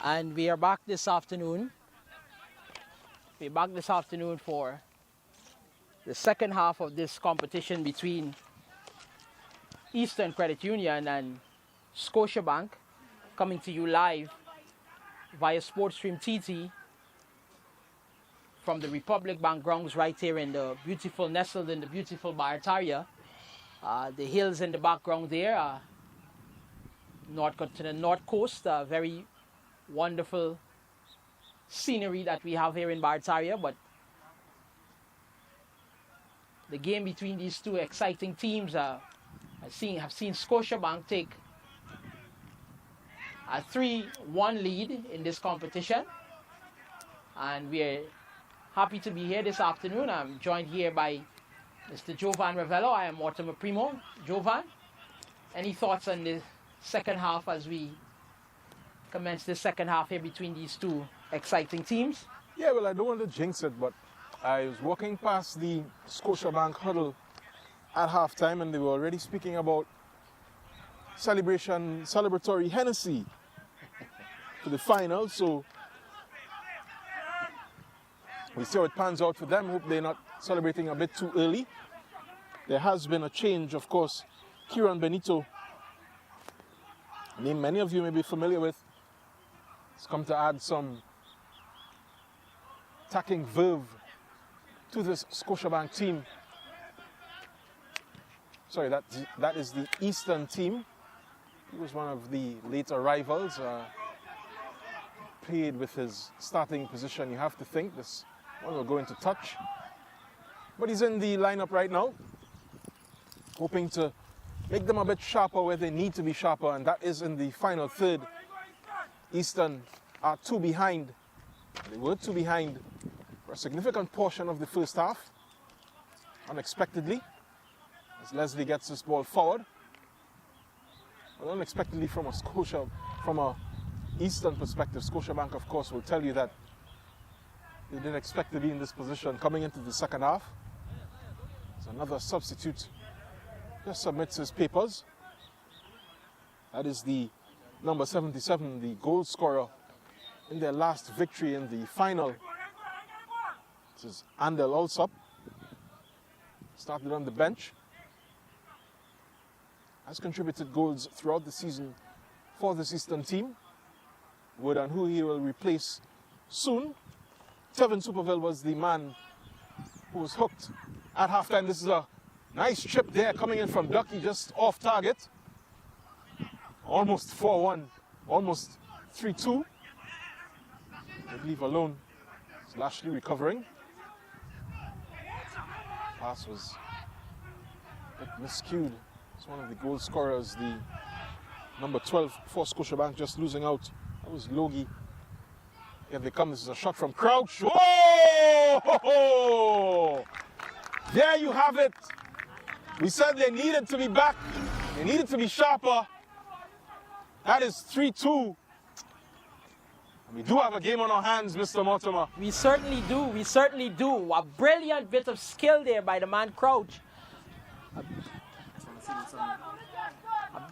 And we are back this afternoon. We're back this afternoon for the second half of this competition between Eastern Credit Union and Scotiabank, coming to you live via Sportstream TT from the Republic Bank grounds right here in the beautiful, nestled in the beautiful Barataria. The hills in the background there are to the north coast, very wonderful scenery that we have here in Barataria. But the game between these two exciting teams, have seen Scotiabank take a 3-1 lead in this competition, and we're happy to be here this afternoon. I'm joined here by Mr. Jovan Ravello. I am Mortimer Primo. Jovan, any thoughts on the second half as we commence the second half here between these two exciting teams? Yeah, well, I don't want to jinx it, but I was walking past the Scotiabank huddle at halftime, and they were already speaking about celebratory Hennessy for the final. So we see how it pans out for them. Hope they're not celebrating a bit too early. There has been a change, of course. Kieran Benito, a name many of you may be familiar with, has come to add some attacking verve to this Scotiabank team. Sorry, that is the Eastern team. He was one of the late arrivals. Played with his starting position. You have to think this one will go into touch. But he's in the lineup right now, hoping to make them a bit sharper where they need to be sharper, and that is in the final third. Eastern are 2 behind. They were 2 behind for a significant portion of the first half, unexpectedly, as Leslie gets this ball forward. Well, unexpectedly from a Eastern perspective, Scotiabank, of course, will tell you that they didn't expect to be in this position coming into the second half. So another substitute just submits his papers. That is the number 77, the goal scorer in their last victory in the final. This is Andel Alsop. Started on the bench. Has contributed goals throughout the season for this Eastern team. Word on who he will replace soon. Tevin Superville was the man who was hooked at halftime. This is a nice chip there coming in from Ducky, just off target. Almost 4-1, almost 3-2. I believe alone is Lashley recovering. Pass was a bit miscued. It's one of the goal scorers, the number 12 for Scotiabank, just losing out. That was Logie. Here they come. This is a shot from Crouch. Oh! There you have it. We said they needed to be back. They needed to be sharper. That is 3-2. We do have a game on our hands, Mr. Mortimer. We certainly do. We certainly do. A brilliant bit of skill there by the man Crouch. A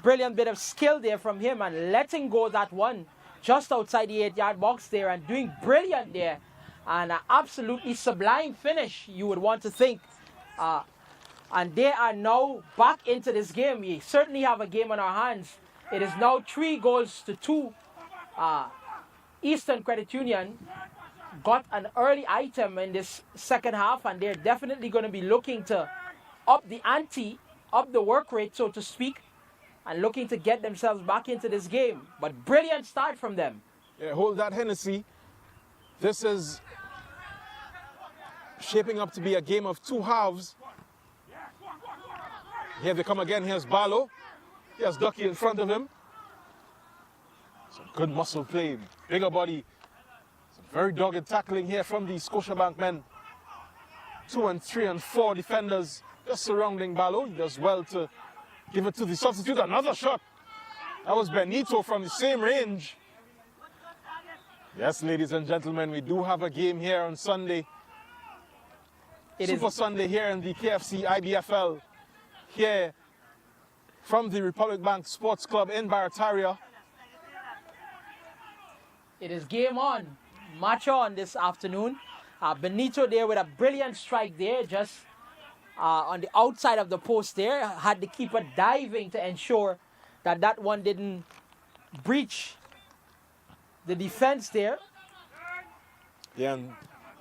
brilliant bit of skill there from him, and letting go that one just outside the 8-yard box there and doing brilliant there. And an absolutely sublime finish, you would want to think. And they are now back into this game. We certainly have a game on our hands. It is now 3-2. Eastern Credit Union got an early item in this second half, and they're definitely going to be looking to up the ante, up the work rate, so to speak, and looking to get themselves back into this game. But brilliant start from them. Yeah, hold that, Hennessy. This is shaping up to be a game of 2 halves. Here they come again. Here's Barlow. Here's Ducky in front of him. Some good muscle play, bigger body. Some very dogged tackling here from the Scotiabank men. 2 and 3 and 4 defenders just surrounding Barlow. He does well to give it to the substitute. Another shot. That was Benito from the same range. Yes, ladies and gentlemen, we do have a game here on Sunday. Super Sunday here in the KFC IBFL. Here from the Republic Bank Sports Club in Barataria. It is game on, match on this afternoon. Benito there with a brilliant strike there, just on the outside of the post there. Had the keeper diving to ensure that that one didn't breach the defense there. Yeah, and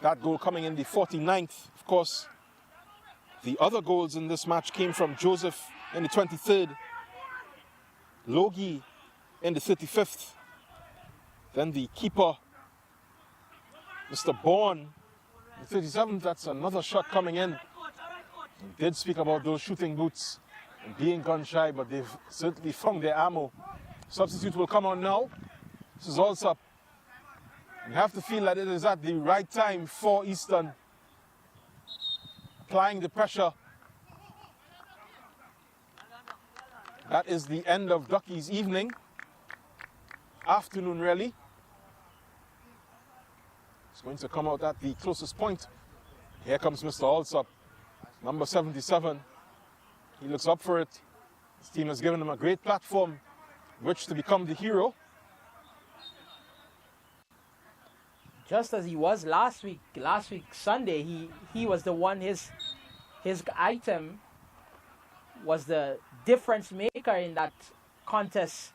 that goal coming in the 49th. Of course, the other goals in this match came from Joseph in the 23rd, Logie in the 35th. Then the keeper, Mr. Bourne, the 37th. That's another shot coming in. We did speak about those shooting boots and being gun shy, but they've certainly found their ammo. Substitute will come on now. This is Alsop. You have to feel that it is at the right time for Eastern. Applying the pressure. That is the end of Ducky's evening. Afternoon, really. It's going to come out at the closest point. Here comes Mr. Alsop, number 77. He looks up for it. His team has given him a great platform which to become the hero. Just as he was last week Sunday, he was the one, his item was the difference maker in that contest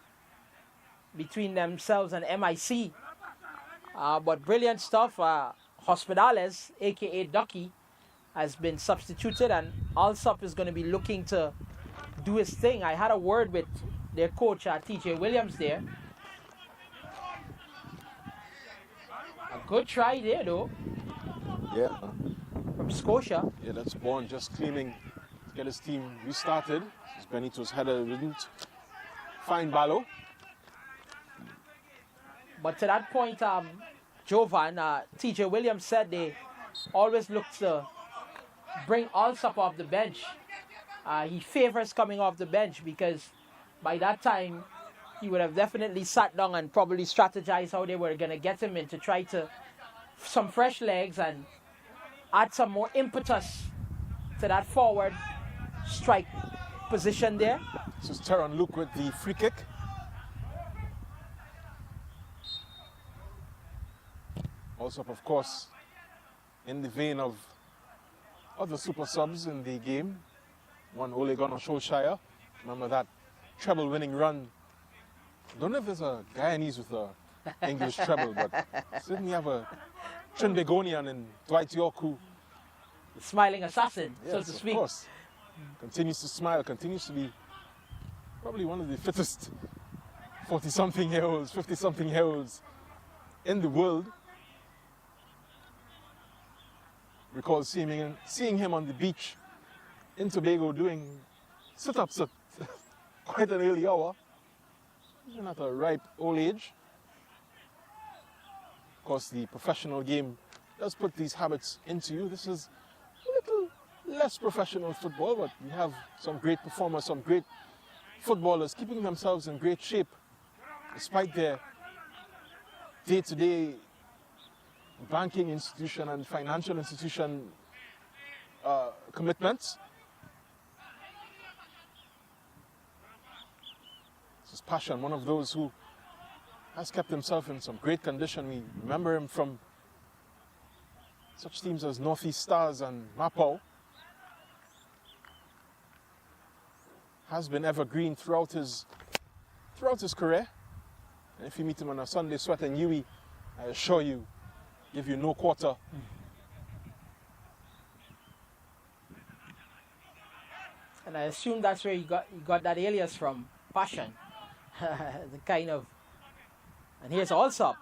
between themselves and MIC. But brilliant stuff. Hospitales, aka Ducky, has been substituted, and Alsop is going to be looking to do his thing. I had a word with their coach, TJ Williams, there. A good try there, though, Yeah. from Scotia. Yeah, that's Bourne just claiming to get his team restarted. As Benito's header didn't find Ballo. But to that point, Jovan, TJ Williams said they always look to bring Alsop off the bench. He favors coming off the bench because by that time he would have definitely sat down and probably strategized how they were going to get him in to try to some fresh legs and add some more impetus to that forward strike position there. This is Teron Luke with the free kick. Also, of course, in the vein of other super subs in the game. One Ole Gunnar Solskjaer. Remember that treble-winning run? I don't know if there's a Guyanese with a English treble, but certainly have a Trinbagonian in Dwight York who... The smiling assassin, yes, so to speak. Of course. Continues to smile, continues to be probably one of the fittest 40-something-year-olds, 50-something-year-olds in the world. Recall seeing him on the beach in Tobago doing sit-ups at quite an early hour, even at a ripe old age. Of course, the professional game does put these habits into you. This is a little less professional football, but we have some great performers, some great footballers keeping themselves in great shape despite their day-to-day banking institution and financial institution commitments. This is Passion, one of those who has kept himself in some great condition. We remember him from such teams as Northeast Stars and Mapao. Has been evergreen throughout his career. And if you meet him on a Sunday sweat in Yui, I assure you, give you no quarter. And I assume that's where you got that alias from, Passion. The kind of... And here's Alsop.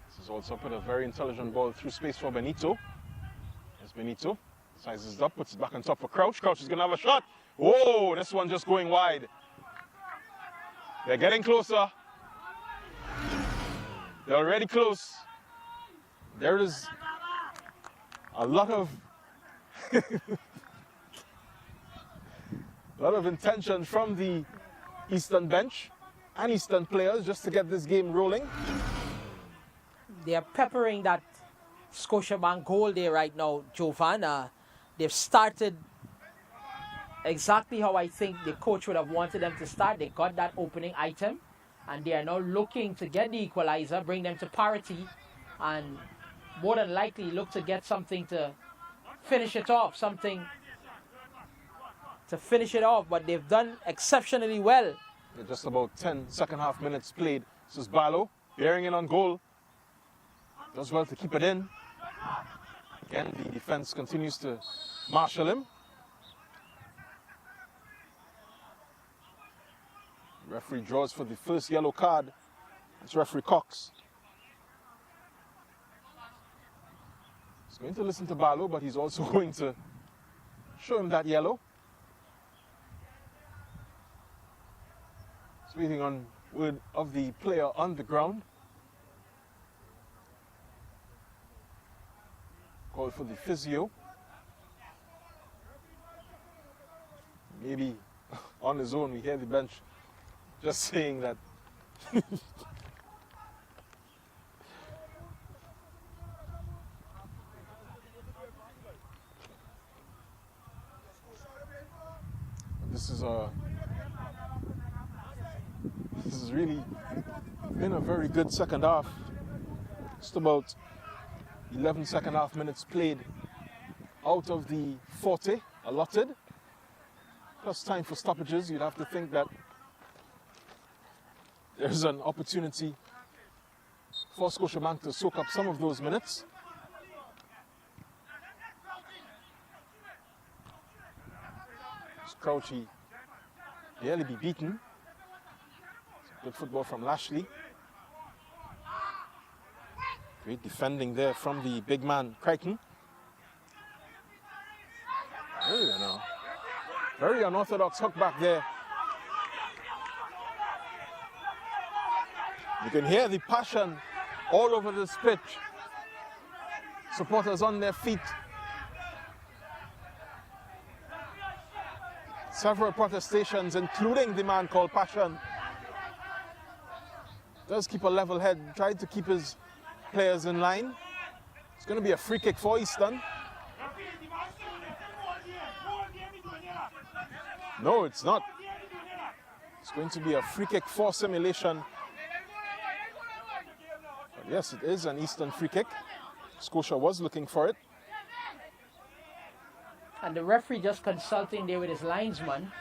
This is Alsop with a very intelligent ball through space for Benito. Here's Benito. Sizes it up, puts it back on top for Crouch. Crouch is going to have a shot. Whoa, this one just going wide. They're getting closer. They're already close. There is a lot of intention from the Eastern bench and Eastern players just to get this game rolling. They are peppering that Scotiabank goal there right now, Jovan. They've started exactly how I think the coach would have wanted them to start. They got that opening item and they are now looking to get the equalizer, bring them to parity, and more than likely look to get something to finish it off, but they've done exceptionally well. Just about 10 second half minutes played. This is Ballo, bearing in on goal. Does well to keep it in. Again, the defense continues to marshal him. The referee draws for the first yellow card. It's referee Cox. He's going to listen to Ballo, but he's also going to show him that yellow. He's waiting on word of the player on the ground. Call for the physio. Maybe on his own we hear the bench just saying that this is really been a very good second half. Just about 11 second half minutes played out of the 40 allotted. Plus time for stoppages. You'd have to think that there's an opportunity for Scotiabank to soak up some of those minutes. Crouchy barely be beaten. Good football from Lashley. Great defending there from the big man, Crichton. Very unorthodox hook back there. You can hear the passion all over this pitch. Supporters on their feet. Several protestations, including the man called Passion. Does keep a level head, tried to keep his players in line. It's going to be a free kick for Eastern. No, it's not. It's going to be a free kick for Simulation. But yes, it is an Eastern free kick. Scotia was looking for it. And the referee just consulting there with his linesman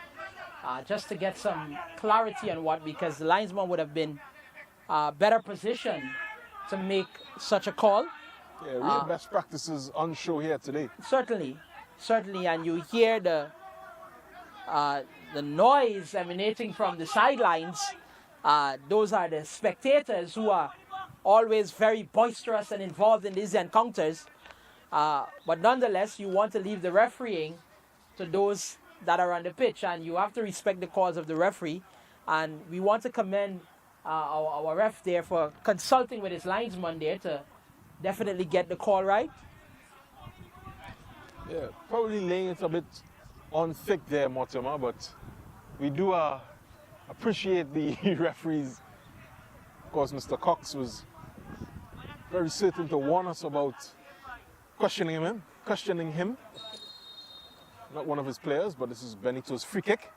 just to get some clarity on what, because the linesman would have been better positioned to make such a call. Yeah, real best practices on show here today. Certainly, and you hear the noise emanating from the sidelines. Those are the spectators who are always very boisterous and involved in these encounters. But nonetheless, you want to leave the refereeing to those that are on the pitch, and you have to respect the calls of the referee. And we want to commend our ref there for consulting with his linesman there to definitely get the call right. Yeah, probably laying it a bit on thick there, Mortimer, but we do appreciate the referees. Of course, Mr. Cox was very certain to warn us about questioning him. Not one of his players, but this is Benito's free kick.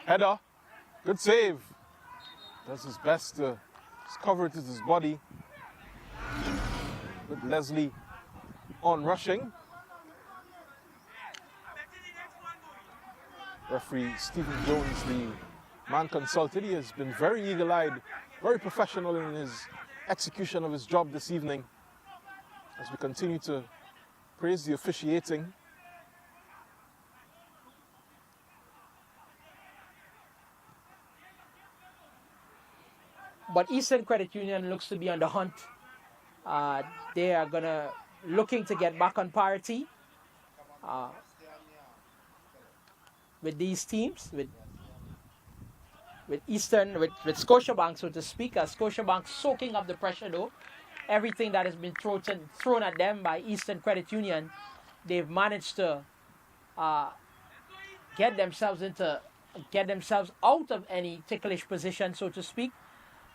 Header, good save. Does his best to cover it with his body. With Leslie on rushing. Referee Stephen Jones, the man consulted, he has been very eagle-eyed, very professional in his execution of his job this evening. As we continue to praise the officiating. But Eastern Credit Union looks to be on the hunt. They are looking to get back on parity with these teams, with Eastern, with Scotiabank, so to speak. Scotiabank soaking up the pressure though. Everything that has been thrown at them by Eastern Credit Union, they've managed to get themselves out of any ticklish position, so to speak.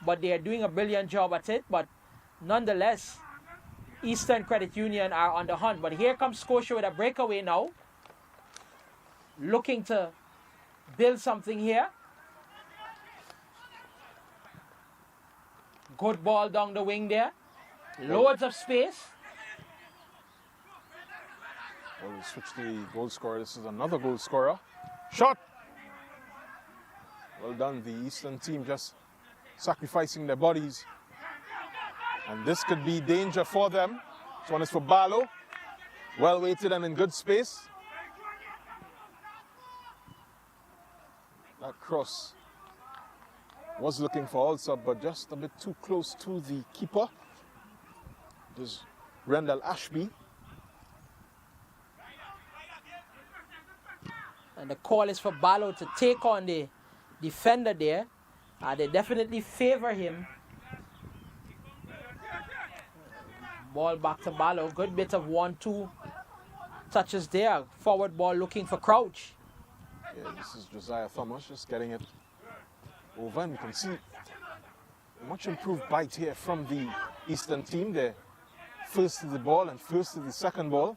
But they are doing a brilliant job at it. But nonetheless, Eastern Credit Union are on the hunt. But here comes Scotia with a breakaway now, looking to build something here. Good ball down the wing there. Loads of space. Well, we switch the goal scorer. This is another goal scorer. Shot! Well done, the Eastern team just sacrificing their bodies. And this could be danger for them. This one is for Barlow. Well weighted and in good space. That cross was looking for also, but just a bit too close to the keeper. There's Rendell Ashby. And the call is for Barlow to take on the defender there. They definitely favor him. Ball back to Barlow. Good bit of 1-2 touches there. Forward ball looking for Crouch. Yeah, this is Josiah Thomas just getting it over, and we can see a much improved bite here from the Eastern team. They're first to the ball and first to the second ball.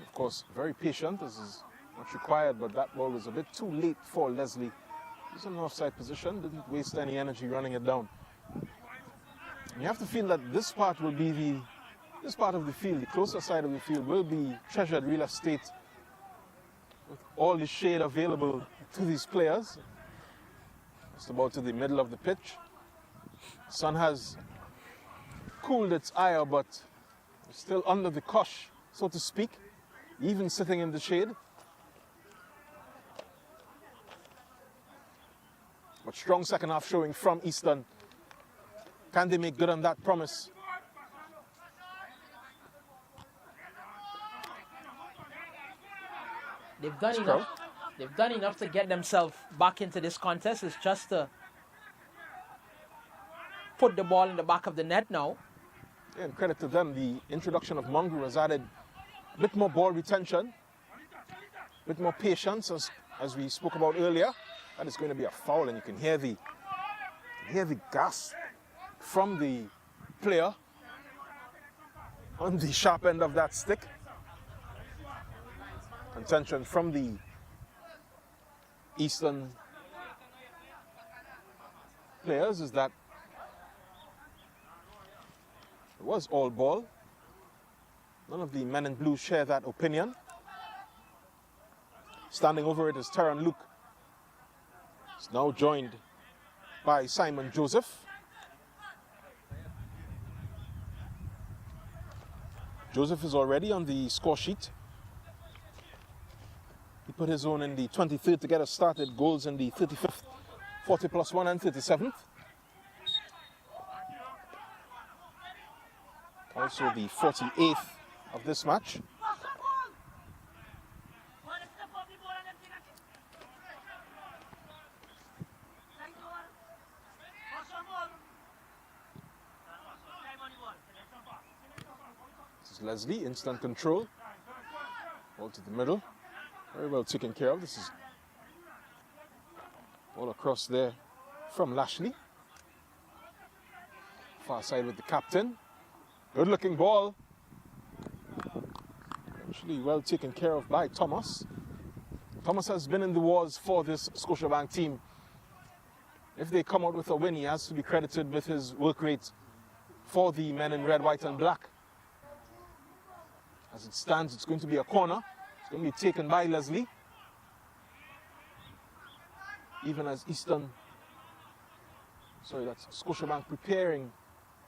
Of course, very patient. This is much required, but that ball was a bit too late for Leslie. He's in an offside position, didn't waste any energy running it down. And you have to feel that this part will be this part of the field, the closer side of the field, will be treasured real estate with all the shade available to these players. Just about to the middle of the pitch. The sun has cooled its ire, but it's still under the cosh, so to speak, even sitting in the shade. But strong second half showing from Eastern. Can they make good on that promise? They've done enough. They've done enough to get themselves back into this contest. It's just to put the ball in the back of the net now. Yeah, and credit to them, the introduction of Mungru has added a bit more ball retention, a bit more patience, as we spoke about earlier. That is going to be a foul, and you can hear the gasp from the player on the sharp end of that stick. Contention from the Eastern players is that it was all ball. None of the men in blue share that opinion. Standing over it is Terran Luke. He's now joined by Simon Joseph. Joseph is already on the score sheet. He put his own in the 23rd to get us started. Goals in the 35th, 40+1 and 37th. Also the 48th of this match. This is Leslie, instant control. Ball to the middle. Very well taken care of. This is all across there from Lashley. Far side with the captain. Good looking ball. Actually well taken care of by Thomas. Thomas has been in the wars for this Scotiabank team. If they come out with a win, he has to be credited with his work rate for the men in red, white and black. As it stands, it's going to be a corner. It's going to be taken by Leslie. Even as Eastern, that's Scotiabank preparing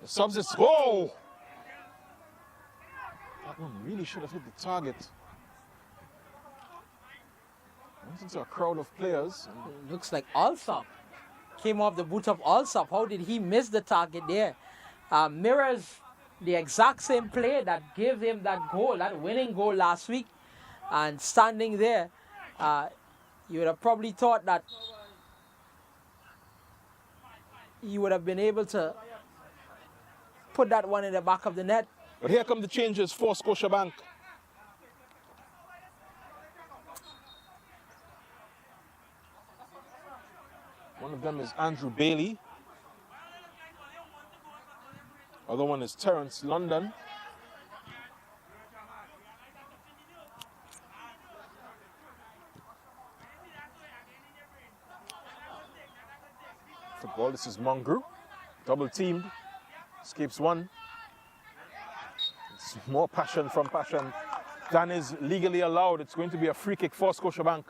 the subs. It's, whoa! That one really should have hit the target. Went into a crowd of players. It looks like Alsop came off the boot of Alsop. How did he miss the target there? Mirrors the exact same play that gave him that goal, that winning goal last week. And standing there, you would have probably thought that he would have been able to put that one in the back of the net. But here come the changes for Scotiabank. One of them is Andrew Bailey. Other one is Terence London. Football, this is Mungru. Double teamed. Escapes one. It's more passion from passion than is legally allowed. It's going to be a free kick for Scotiabank.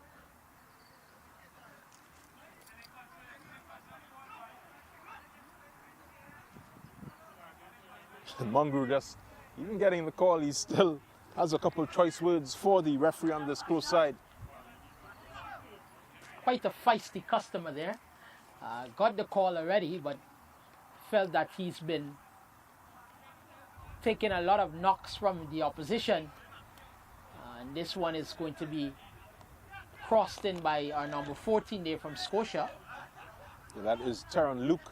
Mungru just, even getting the call, he still has a couple choice words for the referee on this close side. Quite a feisty customer there. Got the call already, but felt that he's been taking a lot of knocks from the opposition. And this one is going to be crossed in by our number 14 there from Scotia. Yeah, that is Terran Luke,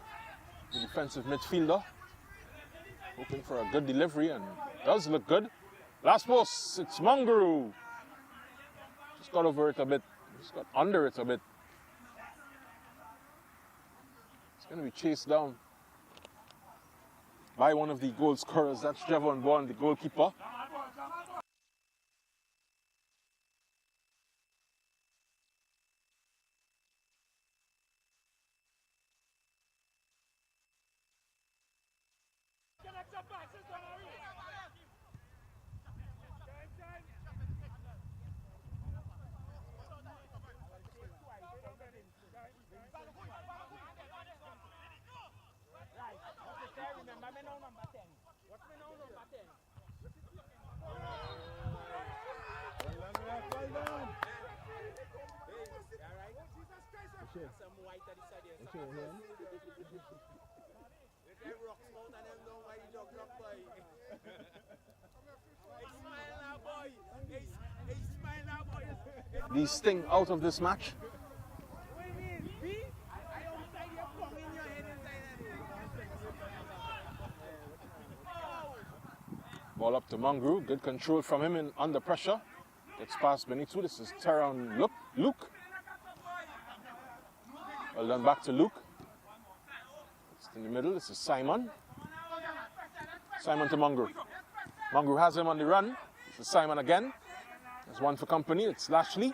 the defensive midfielder. Hoping for a good delivery, and does look good. Last post, it's Mungru. Just got over it a bit, just got under it a bit. It's going to be chased down by one of the goal scorers. That's Javon Bond, the goalkeeper. The sting out of this match. Ball up to Mongrou. Good control from him under pressure. Gets past Benito. This is Terran Luke. Well done back to Luke. It's in the middle. This is Simon. Simon to Mongrou. Mongrou has him on the run. This is Simon again. There's one for company. It's Lashley.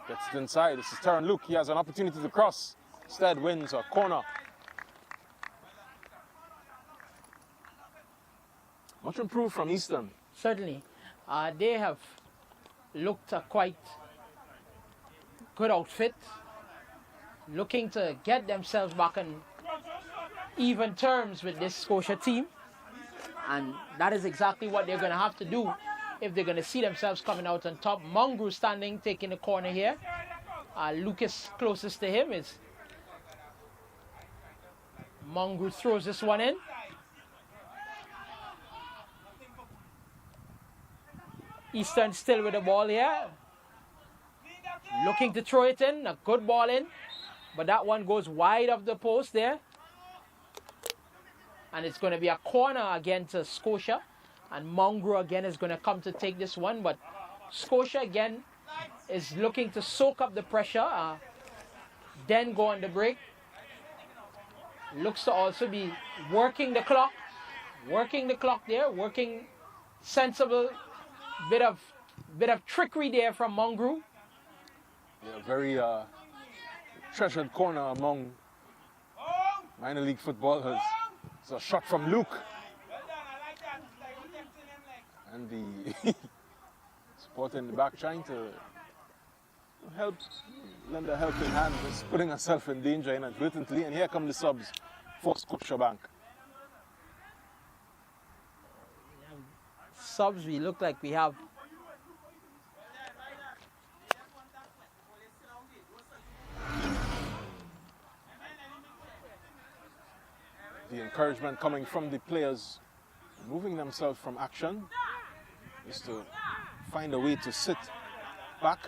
Gets it inside. This is Terran Luke. He has an opportunity to cross. Instead wins a corner. Much improved from Eastern. Certainly. They have looked a quite good outfit, looking to get themselves back on even terms with this Scotia team. And that is exactly what they're going to have to do if they're going to see themselves coming out on top. Mongrou standing, taking the corner here. Lucas closest to him is Mongrou throws this one in. Eastern still with the ball here. Looking to throw it in. A good ball in. But that one goes wide of the post there. And it's going to be a corner again to Scotia. And Mongrou again is going to come to take this one. But Scotia again is looking to soak up the pressure. Then go on the break. Looks to also be working the clock. Working the clock there. Working sensible. Bit of trickery there from Mongrou. Yeah, very treasured corner among minor league footballers. It's a shot from Luke. And the support in the back trying to help, lend a helping hand, just putting herself in danger inadvertently. And here come the subs for Scotiabank. Subs, we look like we have the encouragement coming from the players moving themselves from action is to find a way to sit back.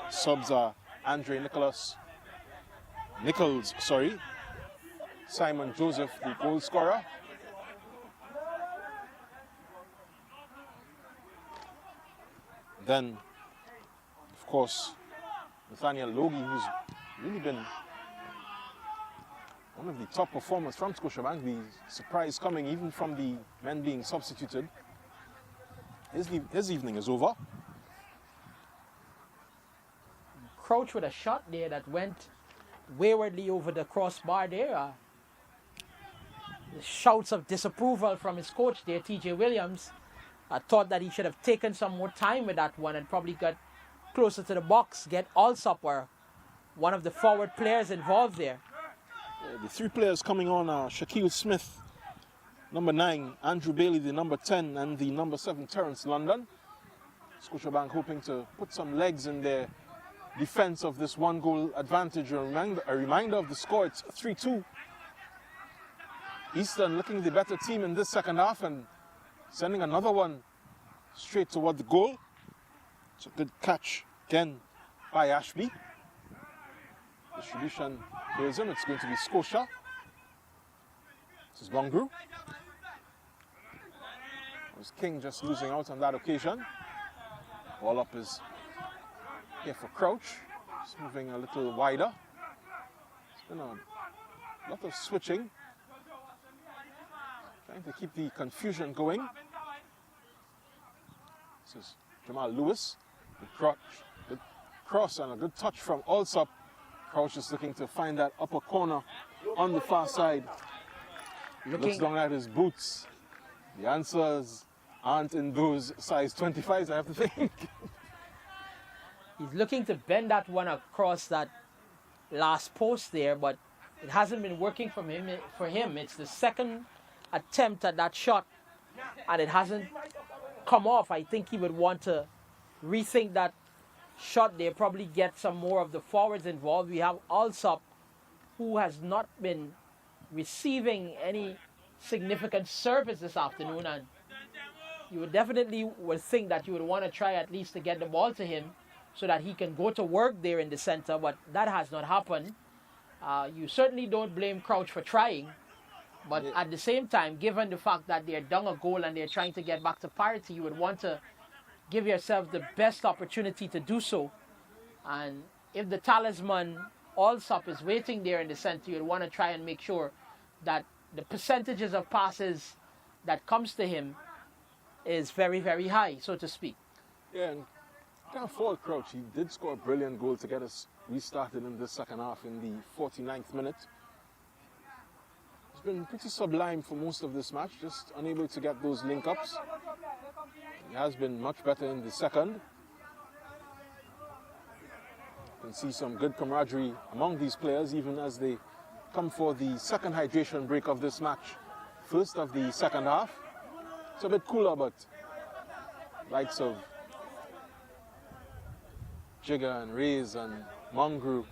Subs are Andre Nichols, Simon Joseph, the goal scorer. Then, of course, Nathaniel Logie, who's really been one of the top performers from Scotiabank. The surprise coming even from the men being substituted. His evening is over. Crouch with a shot there that went waywardly over the crossbar there. The shouts of disapproval from his coach there, TJ Williams. I thought that he should have taken some more time with that one and probably got closer to the box, get Alsop or one of the forward players involved there. The three players coming on are Shaquille Smith, number 9, Andrew Bailey, the number 10, and the number 7, Terrence London. Scotiabank hoping to put some legs in their defense of this one-goal advantage. A reminder of the score, it's 3-2. Eastern looking the better team in this second half and sending another one straight toward the goal. It's a good catch again by Ashby. Distribution goes in. It's going to be Scotia. This is Mongrou. It was King just losing out on that occasion. Ball up is here for Crouch. Just moving a little wider. It's been a lot of switching. Trying to keep the confusion going. This is Jamal Lewis. Good cross and a good touch from Alsop. Crouch is looking to find that upper corner on the far side. Looks down at his boots. The answers aren't in those size 25s, I have to think. He's looking to bend that one across that last post there, but it hasn't been working for him. It's the second attempt at that shot, and it hasn't come off. I think he would want to rethink that shot there, probably get some more of the forwards involved. We have Alsop, who has not been receiving any significant service this afternoon, and you would definitely think that you would want to try at least to get the ball to him so that he can go to work there in the center, but that has not happened. You certainly don't blame Crouch for trying, but at the same time, given the fact that they're down a goal and they're trying to get back to parity, you would want to give yourself the best opportunity to do so. And if the talisman Alsop is waiting there in the center, you'd want to try and make sure that the percentages of passes that comes to him is very, very high, so to speak. Yeah, and can't fault Crouch. He did score a brilliant goal to get us restarted in the second half in the 49th minute. He's been pretty sublime for most of this match, just unable to get those link-ups. He has been much better in the second. You can see some good camaraderie among these players, even as they come for the second hydration break of this match. First of the second half. It's a bit cooler, but likes of Jigger and Reyes and Mongru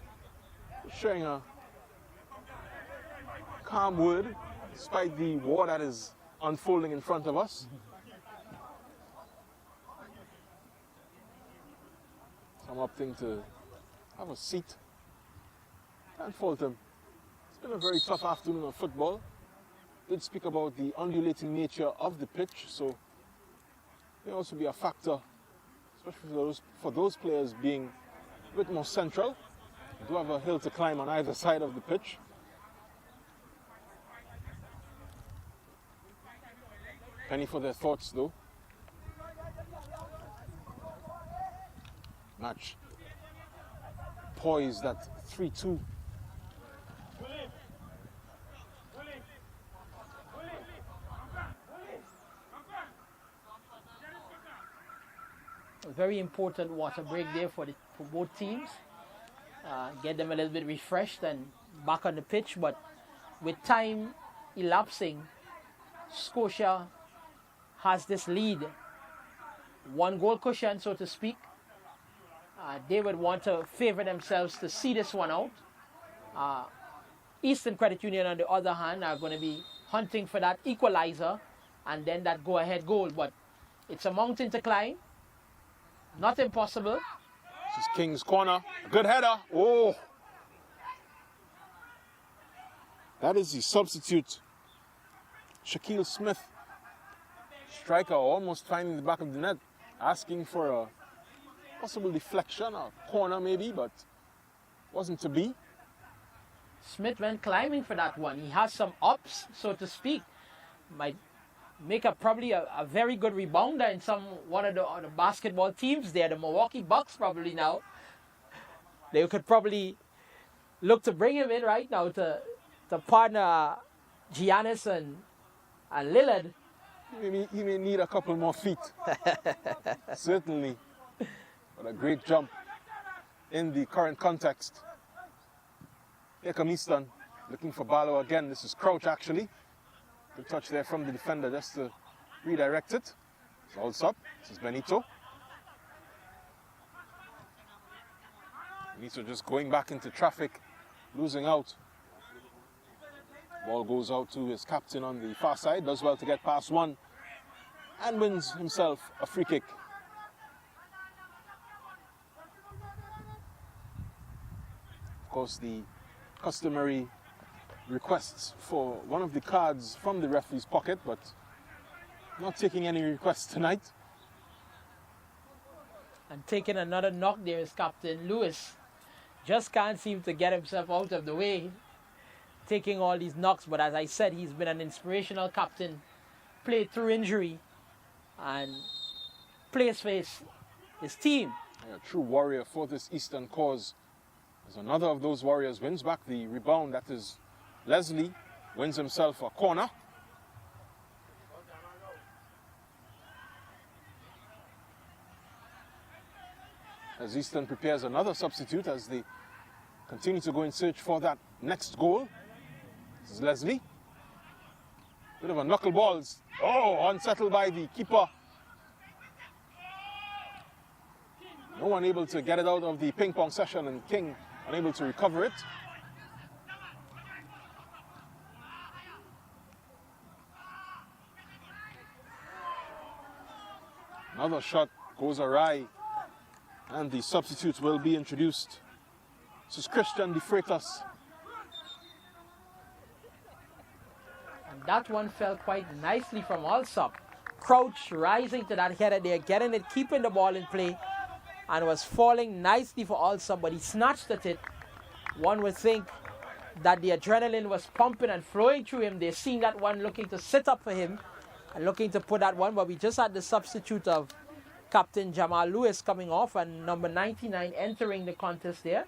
sharing a calm word despite the war that is unfolding in front of us. Some opting to have a seat. Can't fault him. It's been a very tough afternoon of football. Did speak about the undulating nature of the pitch, so may also be a factor, especially for those players being a bit more central. You do have a hill to climb on either side of the pitch. Penny for their thoughts, though. Match poised at 3-2. A very important water break there for both teams. Get them a little bit refreshed and back on the pitch, but with time elapsing, Scotia has this lead. One goal cushion, so to speak. They would want to favor themselves to see this one out. Eastern Credit Union, on the other hand, are going to be hunting for that equalizer and then that go-ahead goal. But it's a mountain to climb. Not impossible. This is King's corner. Good header. Oh! That is the substitute. Shaquille Smith. Striker almost finding the back of the net. Asking for a possible deflection or corner maybe, but wasn't to be. Smith went climbing for that one. He has some ups, so to speak. Might make probably a very good rebounder in one of the basketball teams there, the Milwaukee Bucks probably now. They could probably look to bring him in right now to partner Giannis and Lillard. He may need a couple more feet. Certainly. But a great jump in the current context. Here comes Easton, looking for Barlow again. This is Crouch, actually. Good touch there from the defender just to redirect it. It's all up. This is Benito. Benito just going back into traffic, losing out. Ball goes out to his captain on the far side. Does well to get past one and wins himself a free kick. Of course, the customary requests for one of the cards from the referee's pocket, but not taking any requests tonight. And taking another knock there is Captain Lewis. Just can't seem to get himself out of the way, taking all these knocks. But as I said, he's been an inspirational captain, played through injury, and plays for his team. Yeah, a true warrior for this Eastern cause. As another of those warriors wins back the rebound, that is Leslie, wins himself a corner. As Eastern prepares another substitute as they continue to go in search for that next goal. This is Leslie. Bit of a knuckleball. Oh, unsettled by the keeper. No one able to get it out of the ping pong session, and King unable to recover it. Another shot goes awry, and the substitutes will be introduced. This is Christian De Freitas. And that one fell quite nicely from Alsop. Crouch rising to that header there, getting it, keeping the ball in play, and was falling nicely for Alsop, but he snatched at it. One would think that the adrenaline was pumping and flowing through him. They seen that one looking to sit up for him and looking to put that one, but we just had the substitute of Captain Jamal Lewis coming off and number 99 entering the contest there.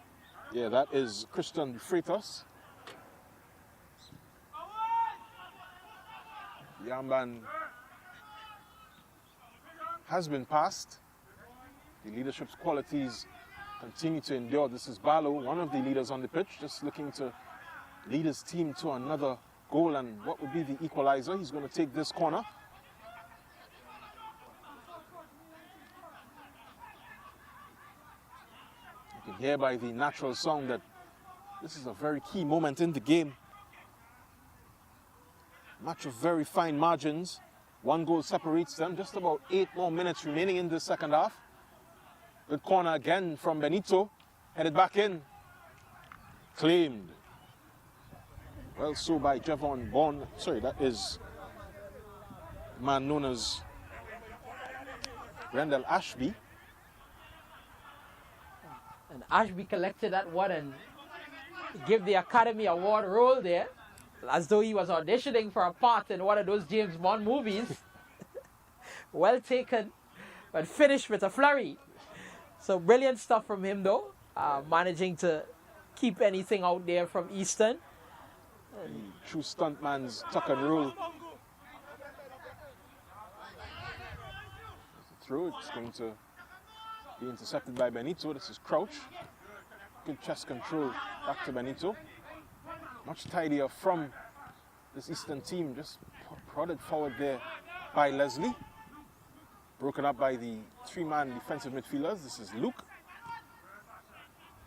Yeah, that is Christian De Freitas. The armband has been passed. The leadership's qualities continue to endure. This is Barlow, one of the leaders on the pitch, just looking to lead his team to another goal, and what would be the equalizer. He's going to take this corner. You can hear by the natural sound that this is a very key moment in the game. Match of very fine margins. One goal separates them. Just about 8 more minutes remaining in the second half. Good corner again from Benito. Headed back in. Claimed. Well, so by Javon Bond. Sorry, that is the man known as Rendell Ashby. And Ashby collected that one and give the Academy Award role there, as though he was auditioning for a part in one of those James Bond movies. Well taken, but finished with a flurry. So brilliant stuff from him though, managing to keep anything out there from Eastern. True stuntman's tuck and roll. Through, it's going to be intercepted by Benito. This is Crouch. Good chest control back to Benito. Much tidier from this Eastern team, just prodded forward there by Leslie. Broken up by the 3-man defensive midfielders. This is Luke.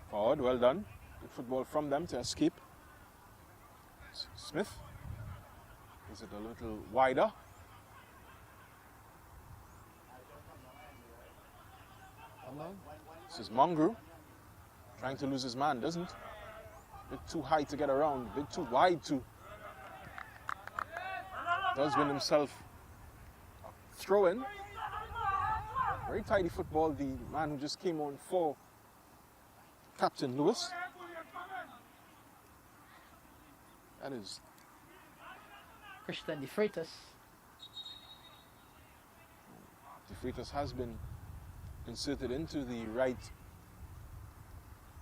Forward, well done. Good football from them to escape. Smith. Is it a little wider? This is Mongrel. Trying to lose his man, doesn't? A bit too high to get around, a bit too wide to. Does win himself a throw-in. Very tidy football, the man who just came on for Captain Lewis. That is Christian De Freitas. De Freitas has been inserted into the right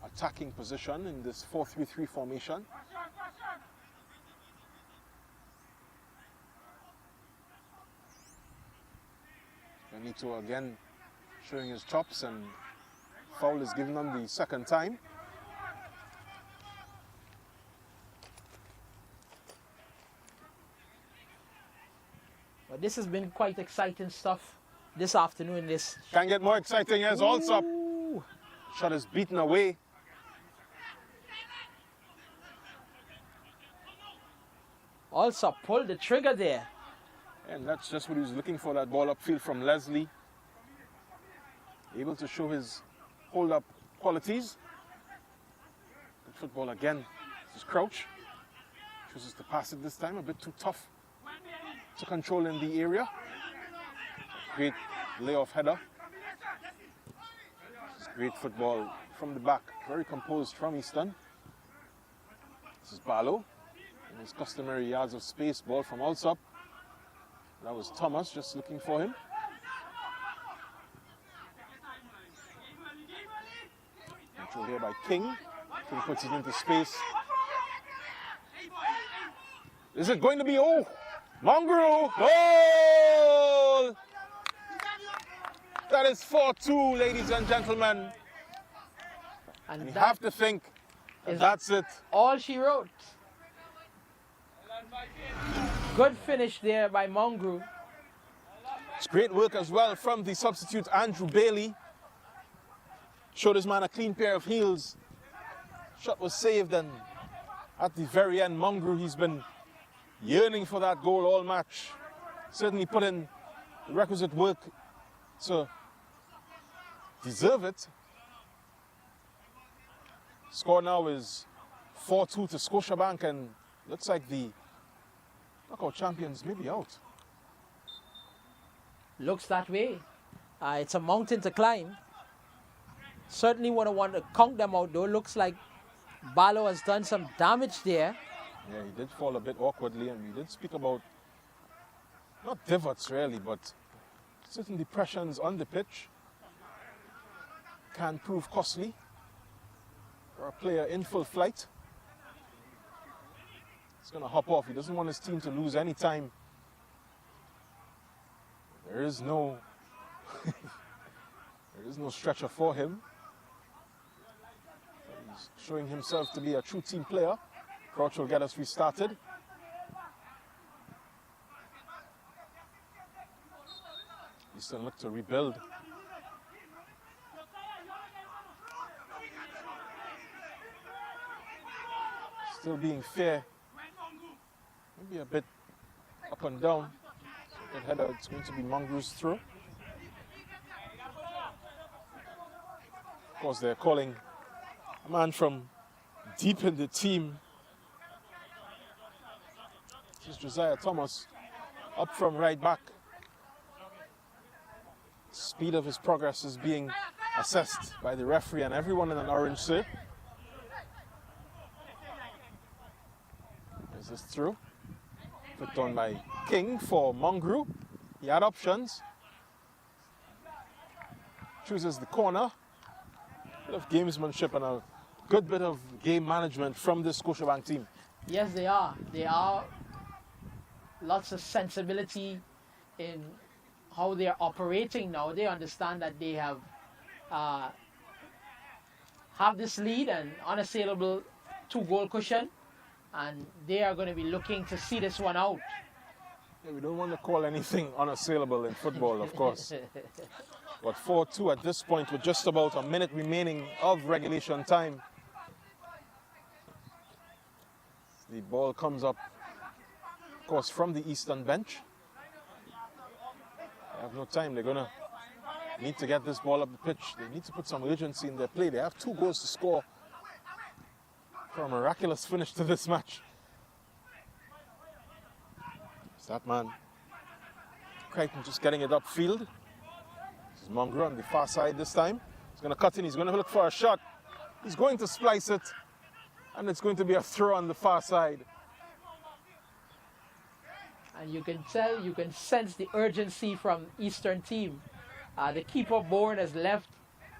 attacking position in this 4-3-3 formation. Benito again showing his chops, and foul is given on the second time. But this has been quite exciting stuff this afternoon. This Can't get more exciting as Alsop. Shot is beaten away. also pulled the trigger there. And that's just what he was looking for, that ball upfield from Leslie. Able to show his hold-up qualities. Good football again. This is Crouch. Chooses to pass it this time, a bit too tough to control in the area. Great layoff header. This is great football from the back. Very composed from Easton. This is Barlow. In his customary yards of space, ball from Alsop. That was Thomas just looking for him. Control here by King. King puts it into space. Is it going to be, oh, Mongrel, goal! That is 4-2, ladies and gentlemen. And you have to think that's it. All she wrote. Good finish there by Mongrel. It's great work as well from the substitute Andrew Bailey. showed his man a clean pair of heels. Shot was saved, and at the very end, Mongrou, he's been yearning for that goal all match. Certainly put in the requisite work to deserve it. Score now is 4-2 to Scotiabank, and looks like the knockout champions may be out. Looks that way. It's a mountain to climb. Certainly want to count them out though. Looks like Barlow has done some damage there. Yeah, he did fall a bit awkwardly, and we did speak about, not divots really, but certain depressions on the pitch can prove costly for a player in full flight. He's going to hop off. He doesn't want his team to lose any time. There is no there is no stretcher for him. He's showing himself to be a true team player. Crouch will get us restarted. Eastern look to rebuild. Still being fair. Maybe a bit up and down. So good header, it's going to be Mongrou's throw. Of course, they're calling a man from deep in the team. This is Josiah Thomas, up from right back. Speed of his progress is being assessed by the referee and everyone in an orange shirt. There's this through. Put on by King for Mongrou. He had options. Chooses the corner. Bit of gamesmanship and a good bit of game management from this Scotiabank team. Yes, they are. They are. Lots of sensibility in how they're operating now. They understand that they have this lead and unassailable 2-goal cushion, and they are going to be looking to see this one out. Yeah, we don't want to call anything unassailable in football, of course. But 4-2 at this point with just about a minute remaining of regulation time. The ball comes up, of course, from the Eastern bench. They have no time. They're going to need to get this ball up the pitch. They need to put some urgency in their play. They have 2 goals to score for a miraculous finish to this match. It's that man, Crichton, just getting it upfield. This is Mongrou on the far side this time. He's going to cut in. He's going to look for a shot. He's going to splice it. And it's going to be a throw on the far side. And you can tell, you can sense the urgency from Eastern team. The keeper Bourne has left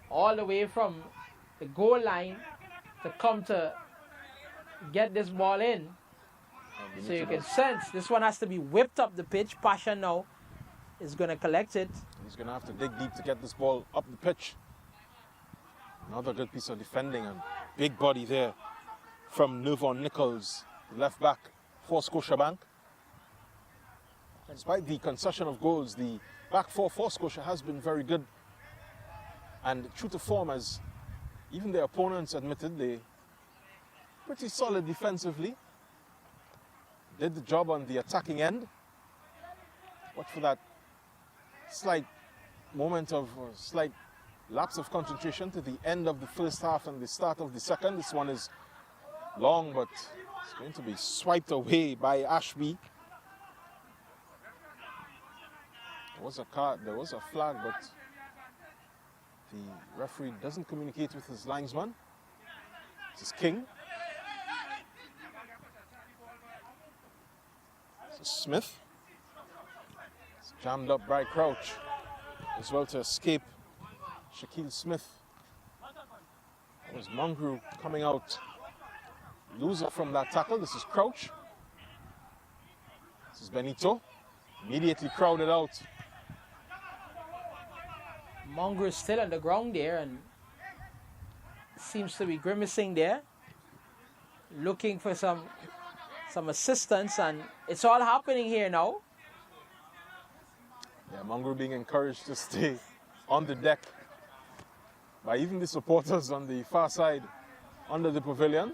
all the way from the goal line to come to get this ball in. So you can sense this one has to be whipped up the pitch. Pasha now is going to collect it. He's going to have to dig deep to get this ball up the pitch. Another good piece of defending and big body there from Nervon Nichols, the left back for Scotiabank. Despite the concession of goals, the back four for Scotia has been very good. And true to form, as even their opponents admitted, they pretty solid defensively. Did the job on the attacking end. But for that slight moment of, slight lapse of concentration to the end of the first half and the start of the second. This one is long, but it's going to be swiped away by Ashby. There was a card, there was a flag, but the referee doesn't communicate with his linesman. This is King. This is Smith. It's jammed up by Crouch as well to escape Shaquille Smith. That was Mongrou coming out loser from that tackle. This is Crouch. This is Benito. Immediately crowded out. Mongrou is still on the ground there and seems to be grimacing there, looking for some assistance, and it's all happening here now. Yeah, Mongrou being encouraged to stay on the deck. by even the supporters on the far side under the pavilion.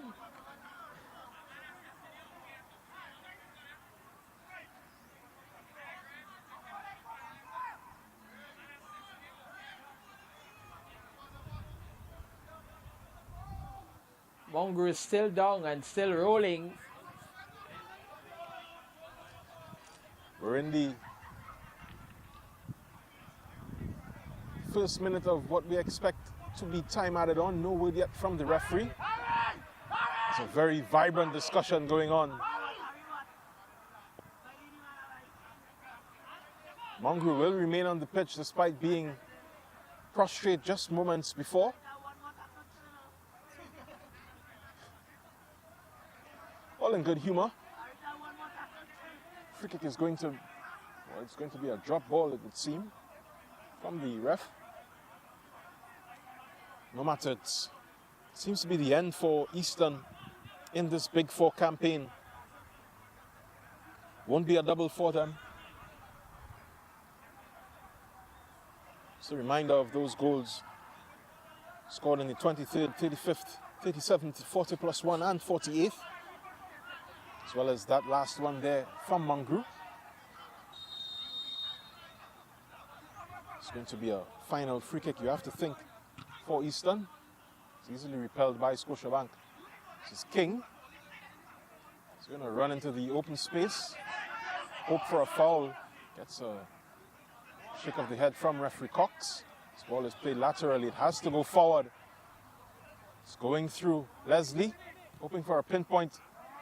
Mongrel is still down and still rolling. We're in the first minute of what we expect to be time added on. No word yet from the referee. It's a very vibrant discussion going on. Mongrel will remain on the pitch despite being prostrate just moments before. All in good humor. Free kick is going to, well, it's going to be a drop ball, it would seem, from the ref. No matter, it seems to be the end for Eastern in this Big Four campaign. Won't be a double for them. It's a reminder of those goals scored in the 23rd, 35th, 37th, 40 plus 1 and 48th. As well as that last one there from Mongrel. It's going to be a final free kick, you have to think, for Eastern. It's easily repelled by Scotiabank. This is King. He's going to run into the open space, hope for a foul. Gets a shake of the head from referee Cox. This ball is played laterally, it has to go forward. It's going through Leslie, hoping for a pinpoint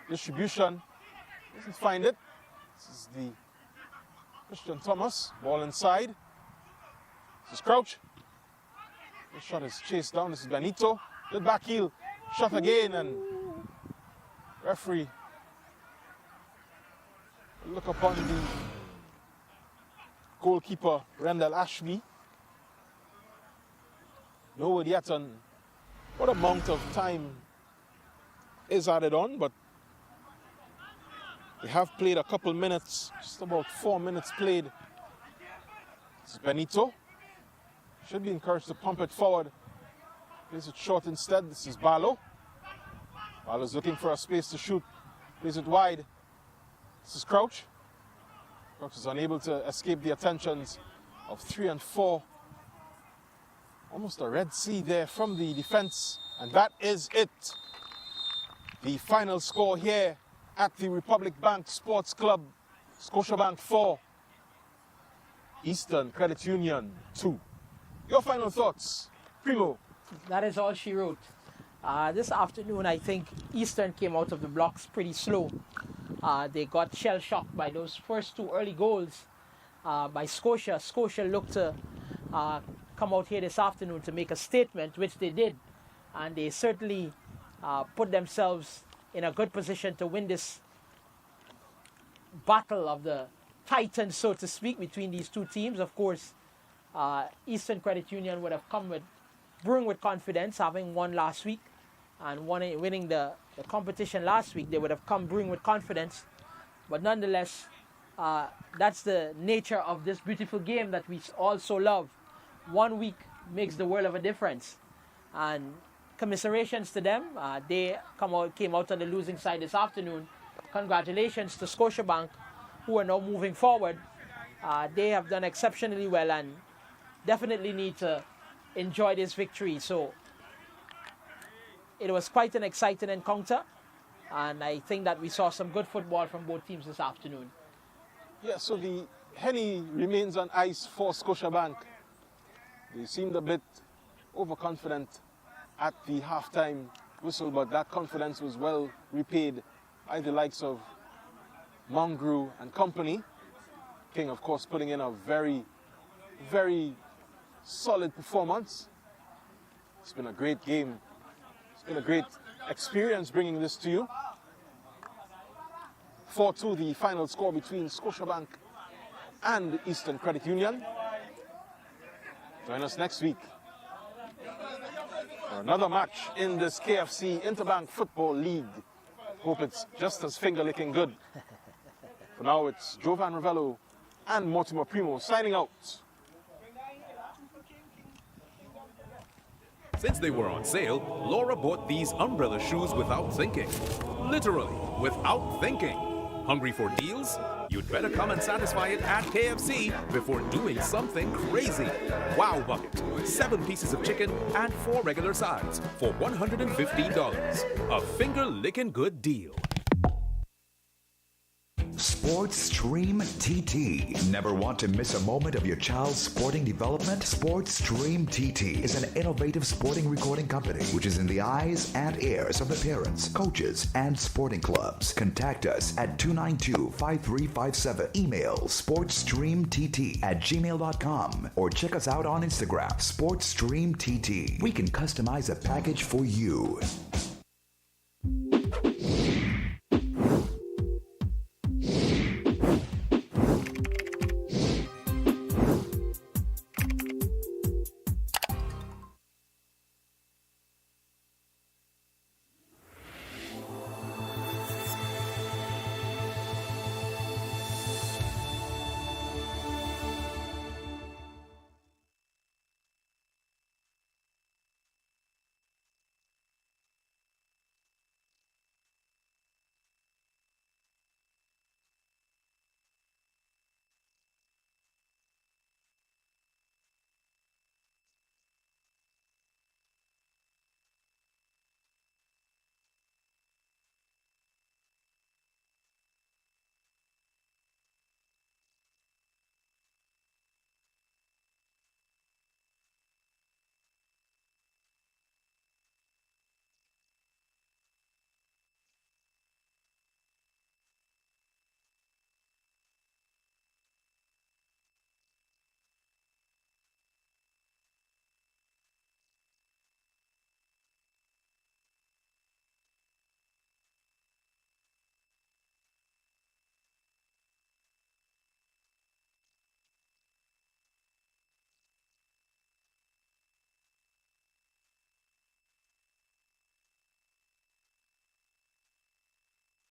distribution. Doesn't find it. This is the Christian Thomas. Ball inside. This is Crouch. The shot is chased down. This is Benito. Good back heel. Shot again, and referee will look upon the goalkeeper, Rendell Ashby. No word yet on what amount of time is added on, but we have played a couple minutes, just about 4 minutes played. This is Benito. Should be encouraged to pump it forward. Plays it short instead. This is Barlow. Barlow's looking for a space to shoot. Plays it wide. This is Crouch. Crouch is unable to escape the attentions of 3 and 4. Almost a Red Sea there from the defense. And that is it. The final score here at the Republic Bank Sports Club. Scotiabank 4, Eastern Credit Union 2. Your final thoughts, Primo? That is all she wrote. This afternoon, I think Eastern came out of the blocks pretty slow. They got shell-shocked by those first 2 early goals by Scotia. Scotia looked to come out here this afternoon to make a statement, which they did. And they certainly put themselves in a good position to win this battle of the titans, so to speak, between these two teams. Of course, Eastern Credit Union would have come brewing with confidence, having won last week and winning the competition last week. They would have come brewing with confidence. But nonetheless, that's the nature of this beautiful game that we all so love. 1 week makes the world of a difference. And commiserations to them. They came out on the losing side this afternoon. Congratulations to Scotiabank, who are now moving forward. They have done exceptionally well and definitely need to enjoy this victory. So it was quite an exciting encounter, and I think that we saw some good football from both teams this afternoon. Yeah, so the Henny remains on ice for Scotiabank. They seemed a bit overconfident at the halftime whistle, but that confidence was well repaid by the likes of Mongrel and company. King, of course, putting in a very, very solid performance. It's been a great game. It's been a great experience bringing this to you. 4-2, the final score between Scotiabank and Eastern Credit Union. Join us next week for another match in this KFC Interbank Football League. Hope it's just as finger-licking good. For now, it's Jovan Ravello and Mortimer Primo signing out. Since they were on sale, Laura bought these umbrella shoes without thinking. Literally, without thinking. Hungry for deals? You'd better come and satisfy it at KFC before doing something crazy. Wow Bucket. 7 pieces of chicken and 4 regular sides for $115. A finger-licking good deal. Sports Stream TT. Never want to miss a moment of your child's sporting development? Sports Stream TT is an innovative sporting recording company which is in the eyes and ears of the parents, coaches, and sporting clubs. Contact us at 292-5357. Email sportsstreamtt@gmail.com or check us out on Instagram, Sports Stream TT. We can customize a package for you.